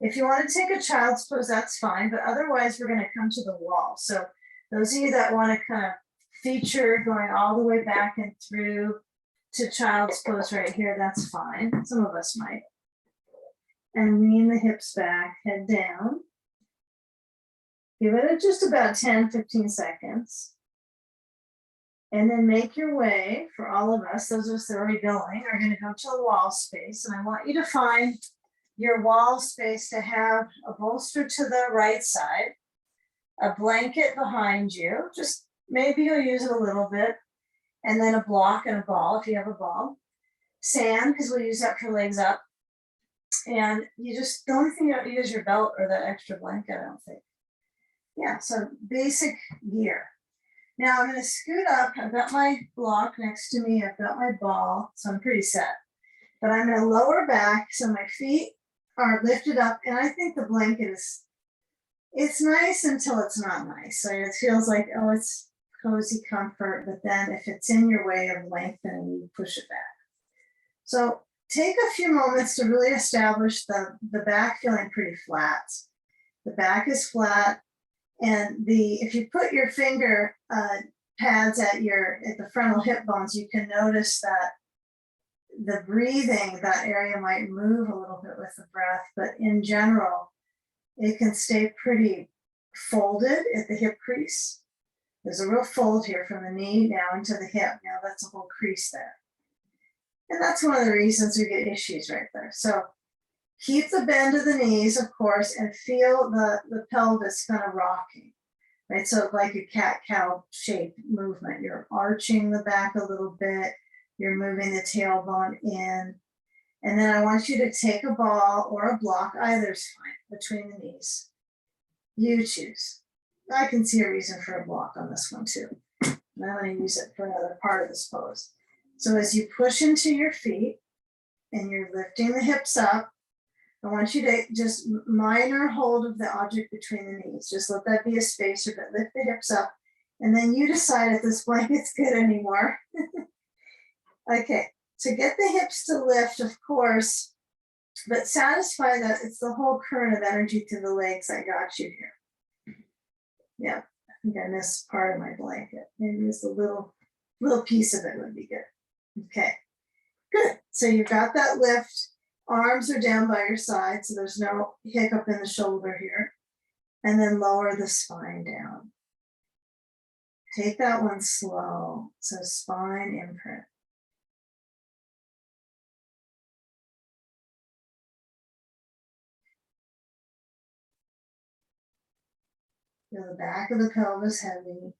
if you want to take a child's pose, that's fine. But otherwise, we're going to come to the wall. So those of you that want to kind of feature going all the way back and through to child's pose right here, that's fine. Some of us might. And lean the hips back, head down. Give it just about 10, 15 seconds. And then make your way, for all of us, those of us that are already going, are going to go to a wall space. And I want you to find your wall space to have a bolster to the right side, a blanket behind you, just maybe you'll use it a little bit, and then a block and a ball if you have a ball. Sand, because we'll use that for legs up. And you just, the only thing you don't use your belt or that extra blanket, I don't think. Yeah, so basic gear. Now I'm going to scoot up. I've got my block next to me. I've got my ball, so I'm pretty set. But I'm going to lower back so my feet are lifted up. And I think the blanket is, it's nice until it's not nice. So it feels like, oh, it's cozy comfort. But then if it's in your way of lengthening, you push it back. So take a few moments to really establish the back feeling pretty flat. The back is flat. And if you put your finger pads at the frontal hip bones, you can notice that the breathing, that area might move a little bit with the breath, but in general, it can stay pretty folded at the hip crease. There's a real fold here from the knee now into the hip. Now that's a whole crease there. And that's one of the reasons we get issues right there. So keep the bend of the knees, of course, and feel the pelvis kind of rocking, right? So like a cat-cow shape movement. You're arching the back a little bit. You're moving the tailbone in. And then I want you to take a ball or a block, either's fine, between the knees. You choose. I can see a reason for a block on this one too. And I'm going to use it for another part of this pose. So as you push into your feet and you're lifting the hips up, I want you to just minor hold of the object between the knees. Just let that be a spacer, but lift the hips up. And then you decide if this blanket's good anymore. Okay, so get the hips to lift, of course, but satisfy that it's the whole current of energy to the legs. I got you here. Yeah, I think I missed part of my blanket. Maybe just a little piece of it would be good. Okay, good. So you've got that lift. Arms are down by your side, so there's no hiccup in the shoulder here. And then lower the spine down. Take that one slow. So spine imprint. Feel the back of the pelvis heavy.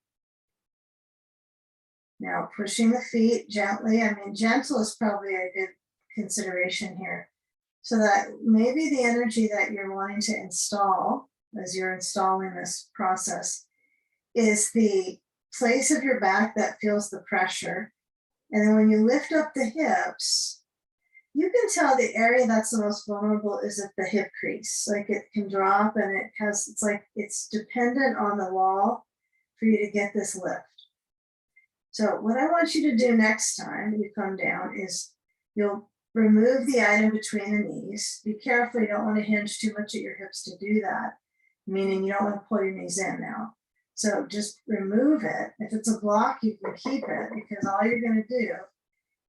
Now pushing the feet gently. I mean, gentle is probably a good consideration here. So that maybe the energy that you're wanting to install as you're installing this process is the place of your back that feels the pressure. And then when you lift up the hips, you can tell the area that's the most vulnerable is at the hip crease. Like it can drop and it's like it's dependent on the wall for you to get this lift. So what I want you to do next time you come down is you'll remove the item between the knees. Be careful, you don't want to hinge too much at your hips to do that, meaning you don't want to pull your knees in now. So just remove it. If it's a block, you can keep it, because all you're going to do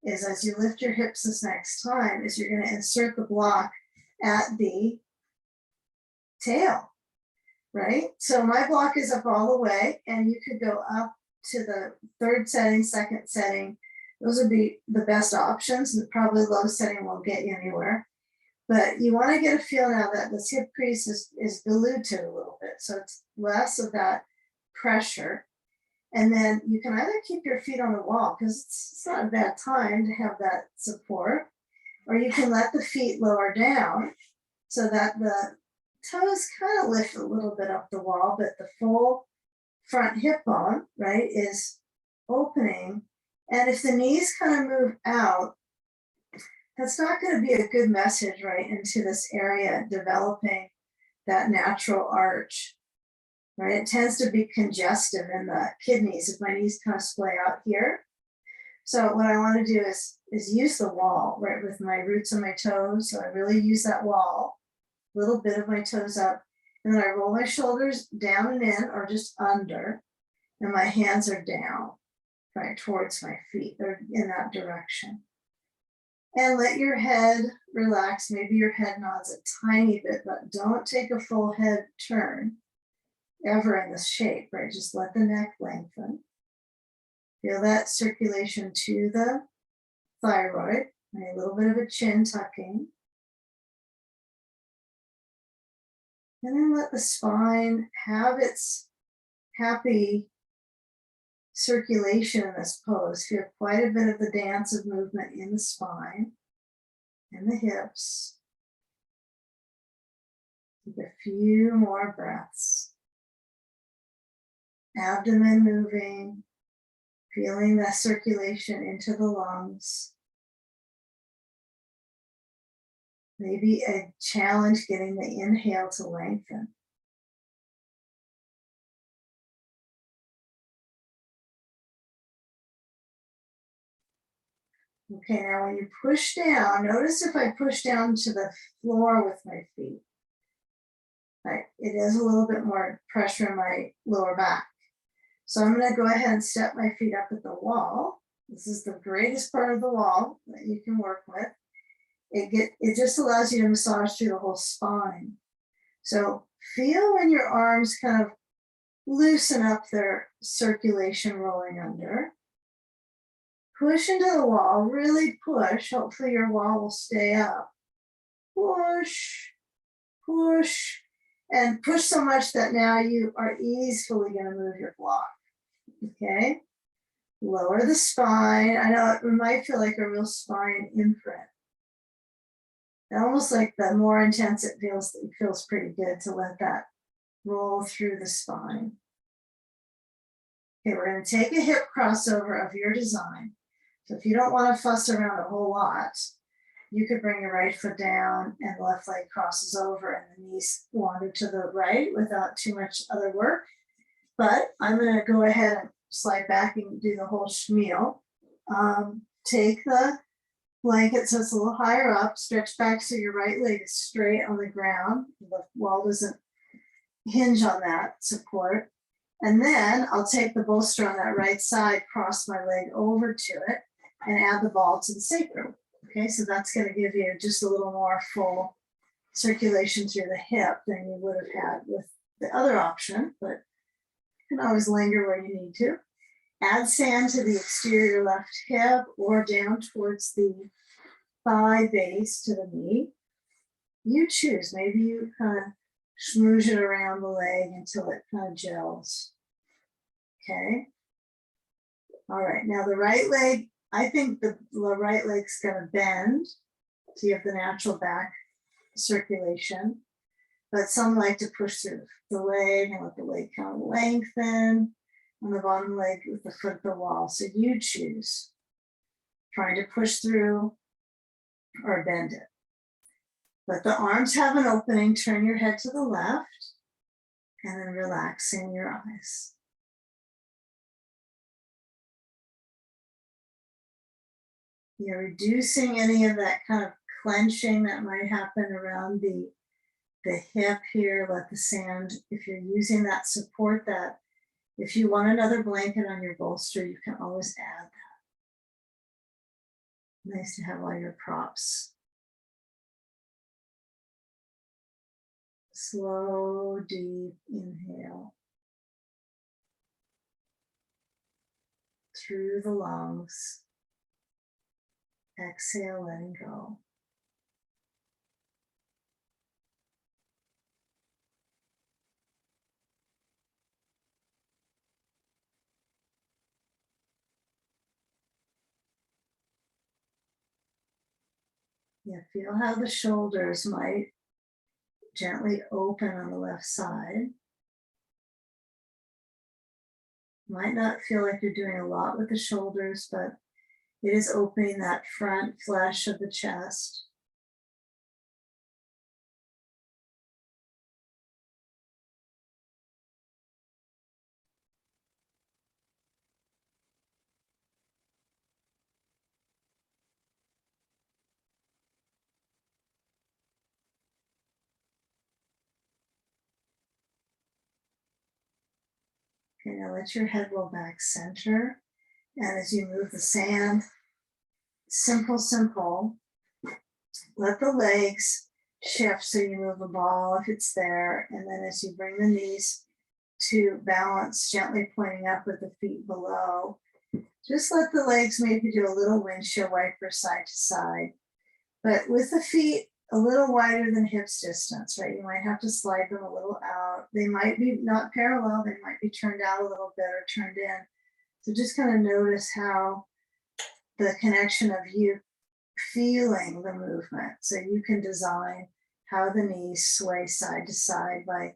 is, as you lift your hips this next time, is you're going to insert the block at the tail, right? So my block is up all the way, and you could go up to the third setting, second setting. Those would be the best options, and probably low setting won't get you anywhere. But you want to get a feel now that this hip crease is diluted a little bit, so it's less of that pressure. And then you can either keep your feet on the wall, because it's not a bad time to have that support, or you can let the feet lower down so that the toes kind of lift a little bit up the wall, but the full front hip bone, right, is opening. And if the knees kind of move out, that's not going to be a good message right into this area, developing that natural arch, right? It tends to be congestive in the kidneys if my knees kind of splay out here. So what I want to do is use the wall, right, with my roots and my toes. So I really use that wall, a little bit of my toes up, and then I roll my shoulders down and in, or just under, and my hands are down, right, towards my feet. They're in that direction. And let your head relax. Maybe your head nods a tiny bit, but don't take a full head turn ever in this shape, right? Just let the neck lengthen. Feel that circulation to the thyroid, right? A little bit of a chin tucking. And then let the spine have its happy circulation in this pose. Feel quite a bit of the dance of movement in the spine and the hips. Take a few more breaths. Abdomen moving, feeling that circulation into the lungs. Maybe a challenge getting the inhale to lengthen. Okay, now when you push down, notice if I push down to the floor with my feet, right, it is a little bit more pressure in my lower back. So I'm going to go ahead and step my feet up at the wall. This is the greatest part of the wall that you can work with. It just allows you to massage through the whole spine. So feel when your arms kind of loosen up their circulation rolling under. Push into the wall, really push. Hopefully your wall will stay up. Push, push, and push so much that now you are easily going to move your block. Okay? Lower the spine. I know it might feel like a real spine imprint. Almost like the more intense it feels pretty good to let that roll through the spine. Okay, we're going to take a hip crossover of your design. So if you don't want to fuss around a whole lot, you could bring your right foot down and the left leg crosses over and the knees wander to the right without too much other work. But I'm going to go ahead and slide back and do the whole schmeal. Take the blanket so it's a little higher up, stretch back so your right leg is straight on the ground. The wall doesn't hinge on that support. And then I'll take the bolster on that right side, cross my leg over to it, and add the ball to the sacrum. Okay, so that's going to give you just a little more full circulation through the hip than you would have had with the other option, but you can always linger where you need to. Add sand to the exterior left hip or down towards the thigh base to the knee. You choose. Maybe you kind of smoosh it around the leg until it kind of gels. Okay. All right, now the right leg, I think the right leg's gonna bend. So you have the natural back circulation, but some like to push through the leg and let the leg kind of lengthen on the bottom leg with the foot of the wall. So you choose, trying to push through or bend it. Let the arms have an opening, turn your head to the left, and then relaxing your eyes. You're reducing any of that kind of clenching that might happen around the hip here. Let the sand, if you're using that, support that. If you want another blanket on your bolster, you can always add that. Nice to have all your props. Slow, deep inhale through the lungs. Exhale, letting go. Yeah, feel how the shoulders might gently open on the left side. Might not feel like you're doing a lot with the shoulders, but it is opening that front flesh of the chest. Okay, now let your head roll back center. And as you move the sand, simple, simple, let the legs shift so you move the ball if it's there. And then as you bring the knees to balance, gently pointing up with the feet below, just let the legs maybe do a little windshield wiper side to side. But with the feet a little wider than hips distance, right? You might have to slide them a little out. They might be not parallel, they might be turned out a little bit or turned in. So just kind of notice how the connection of you feeling the movement. So you can design how the knees sway side to side by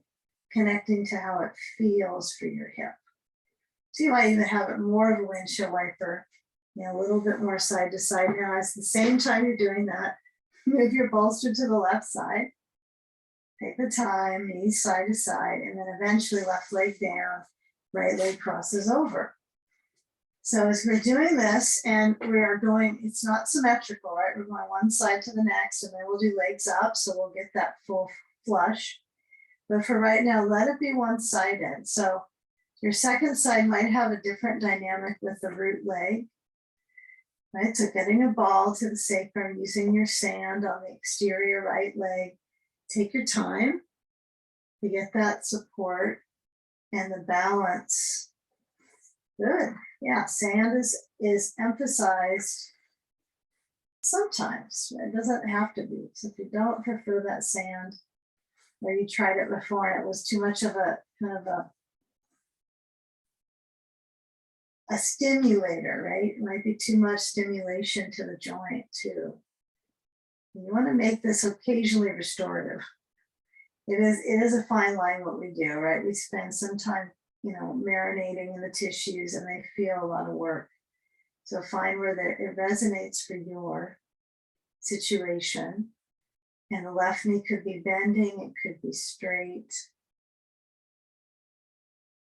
connecting to how it feels for your hip. So you might even have it more of a windshield wiper, a little bit more side to side. Now, at the same time you're doing that, move your bolster to the left side. Take the time, knees side to side, and then eventually left leg down, right leg crosses over. So as we're doing this, and we are going, it's not symmetrical, right? We're going one side to the next, and then we'll do legs up, so we'll get that full flush. But for right now, let it be one-sided. So your second side might have a different dynamic with the root leg, right? So getting a ball to the sacrum, using your sand on the exterior right leg. Take your time to get that support and the balance. Good. Yeah, sand is emphasized sometimes. It doesn't have to be. So if you don't prefer that sand, or you tried it before and it was too much of a kind of a stimulator, right? It might be too much stimulation to the joint too. You want to make this occasionally restorative. It is a fine line what we do, right? We spend some time, marinating in the tissues, and they feel a lot of work. So find where it resonates for your situation. And the left knee could be bending, it could be straight.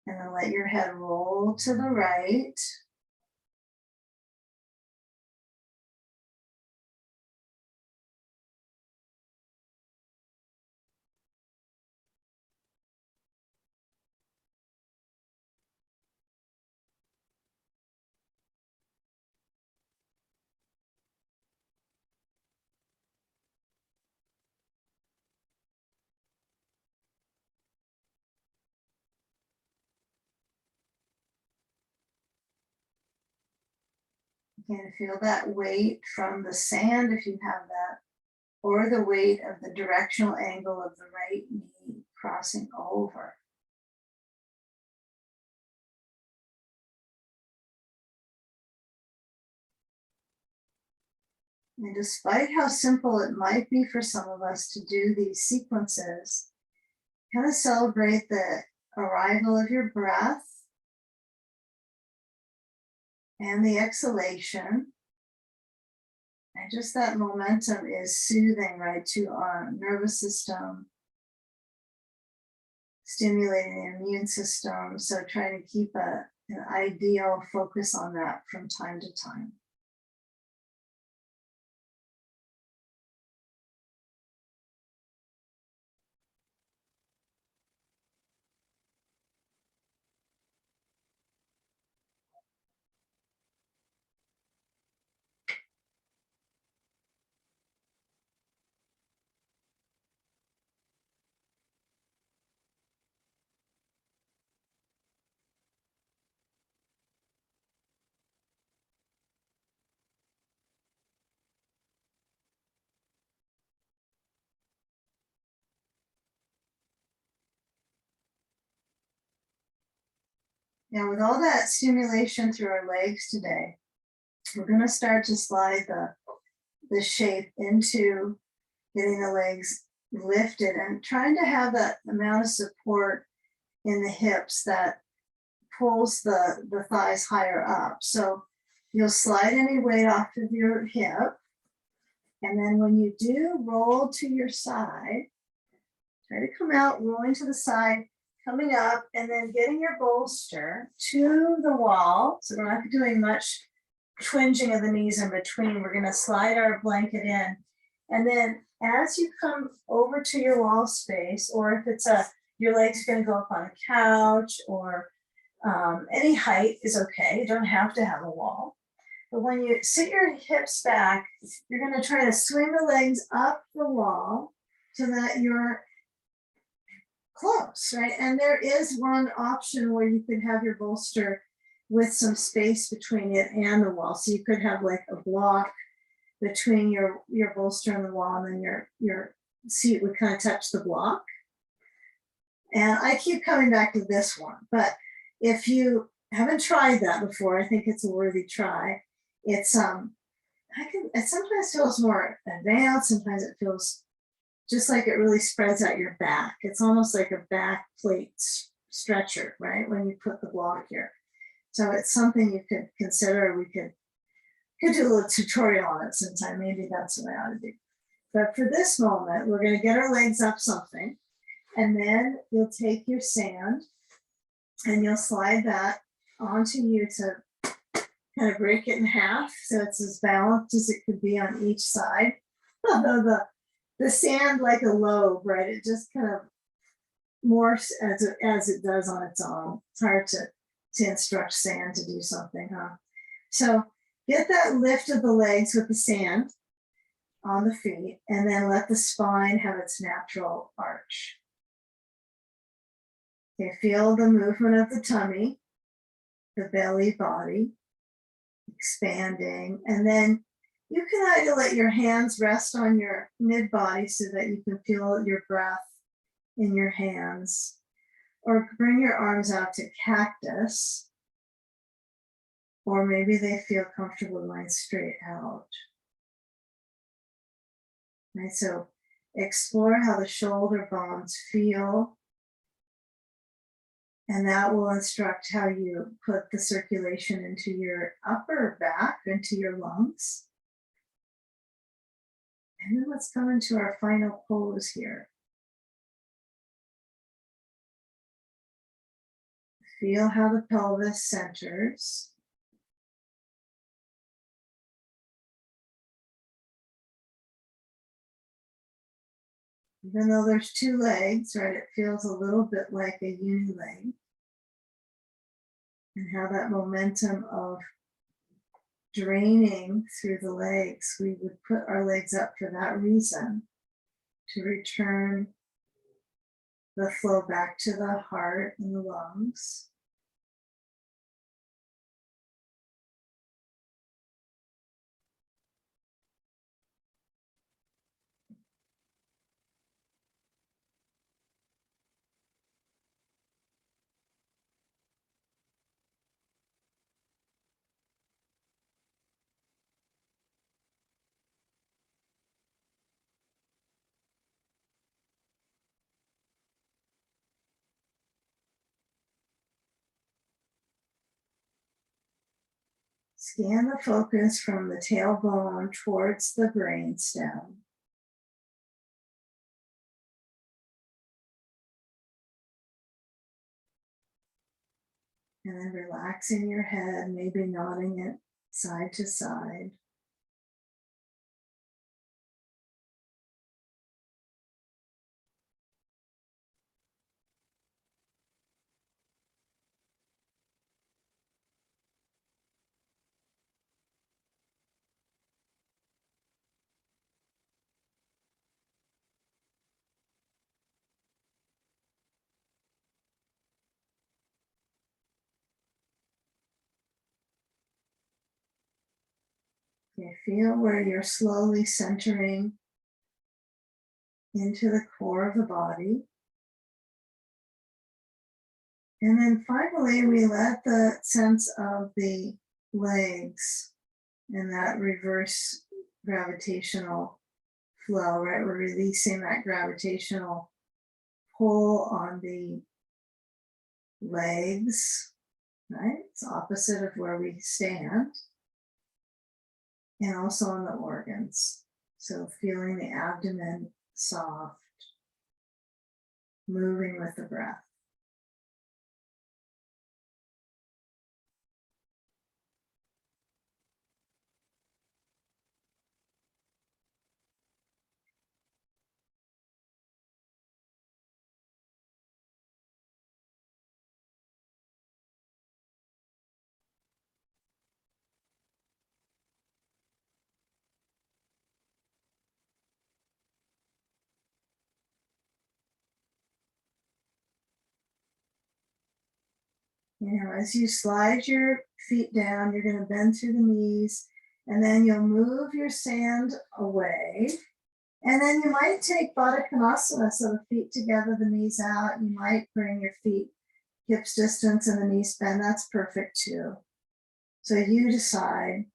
And then let your head roll to the right. You can feel that weight from the sand if you have that, or the weight of the directional angle of the right knee crossing over. And despite how simple it might be for some of us to do these sequences, kind of celebrate the arrival of your breath and the exhalation. And just that momentum is soothing, right, to our nervous system, stimulating the immune system. So try to keep an ideal focus on that from time to time. Now, with all that stimulation through our legs today, we're going to start to slide the shape into getting the legs lifted and trying to have that amount of support in the hips that pulls the thighs higher up. So you'll slide any weight off of your hip. And then when you do roll to your side, try to come out, rolling to the side, coming up, and then getting your bolster to the wall. So we're not doing much twinging of the knees in between. We're going to slide our blanket in. And then as you come over to your wall space, or if it's your legs are going to go up on a couch, or any height is okay. You don't have to have a wall. But when you sit your hips back, you're going to try to swing the legs up the wall so that you're close, right? And there is one option where you could have your bolster with some space between it and the wall. So you could have like a block between your bolster and the wall, and then your seat would kind of touch the block. And I keep coming back to this one, but if you haven't tried that before, I think it's a worthy try. It's it sometimes feels more advanced, sometimes it feels just like it really spreads out your back. It's almost like a back plate stretcher, right? When you put the block here. So it's something you could consider. We could do a little tutorial on it sometime. Maybe that's what I ought to do. But for this moment, we're going to get our legs up something. And then you'll take your sand and you'll slide that onto you to kind of break it in half. So it's as balanced as it could be on each side. Although the sand, like a lobe, right? It just kind of morphs as it does on its own. It's hard to instruct sand to do something, huh? So get that lift of the legs with the sand on the feet, and then let the spine have its natural arch. Okay, feel the movement of the tummy, the belly body expanding, and then you can either let your hands rest on your mid body so that you can feel your breath in your hands, or bring your arms out to cactus, or maybe they feel comfortable lying straight out. Right, so explore how the shoulder bones feel, and that will instruct how you put the circulation into your upper back, into your lungs. And then let's come into our final pose here. Feel how the pelvis centers. Even though there's two legs, right, it feels a little bit like a uni leg. And how that momentum of draining through the legs, we would put our legs up for that reason, to return the flow back to the heart and the lungs. Scan the focus from the tailbone towards the brainstem. And then relaxing your head, maybe nodding it side to side. Okay, feel where you're slowly centering into the core of the body. And then finally, we let the sense of the legs and that reverse gravitational flow, right? We're releasing that gravitational pull on the legs, right? It's opposite of where we stand. And also on the organs. So feeling the abdomen soft, moving with the breath. You know, as you slide your feet down, you're going to bend through the knees, and then you'll move your sand away. And then you might take Badakanasana, so the feet together, the knees out. You might bring your feet hips distance and the knees bend. That's perfect too. So you decide.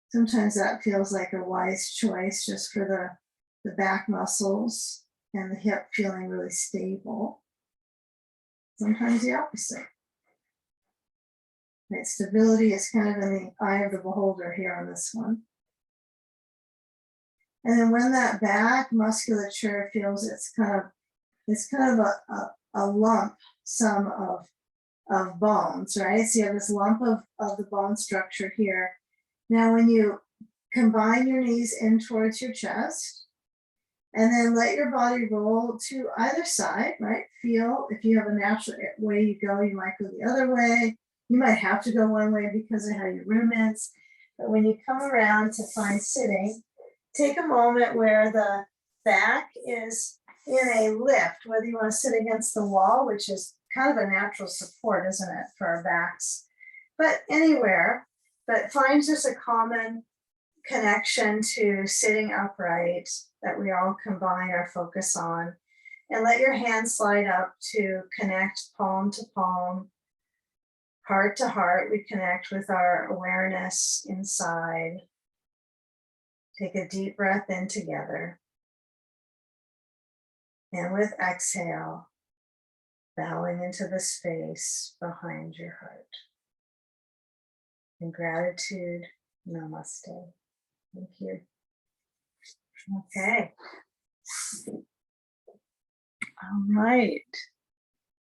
Sometimes that feels like a wise choice just for the back muscles and the hip feeling really stable. Sometimes the opposite. Right, stability is kind of in the eye of the beholder here on this one. And then when that back musculature feels it's kind of a lump sum of bones, right? So you have this lump of the bone structure here. Now, when you combine your knees in towards your chest, and then let your body roll to either side, right? Feel if you have a natural way you go, you might go the other way. You might have to go one way because of how your room is. But when you come around to find sitting, take a moment where the back is in a lift, whether you want to sit against the wall, which is kind of a natural support, isn't it, for our backs? But anywhere, but find just a common connection to sitting upright that we all combine our focus on. And let your hands slide up to connect palm to palm, heart to heart. We connect with our awareness inside. Take a deep breath in together. And with exhale, bowing into the space behind your heart. In gratitude, namaste. Thank you. Okay.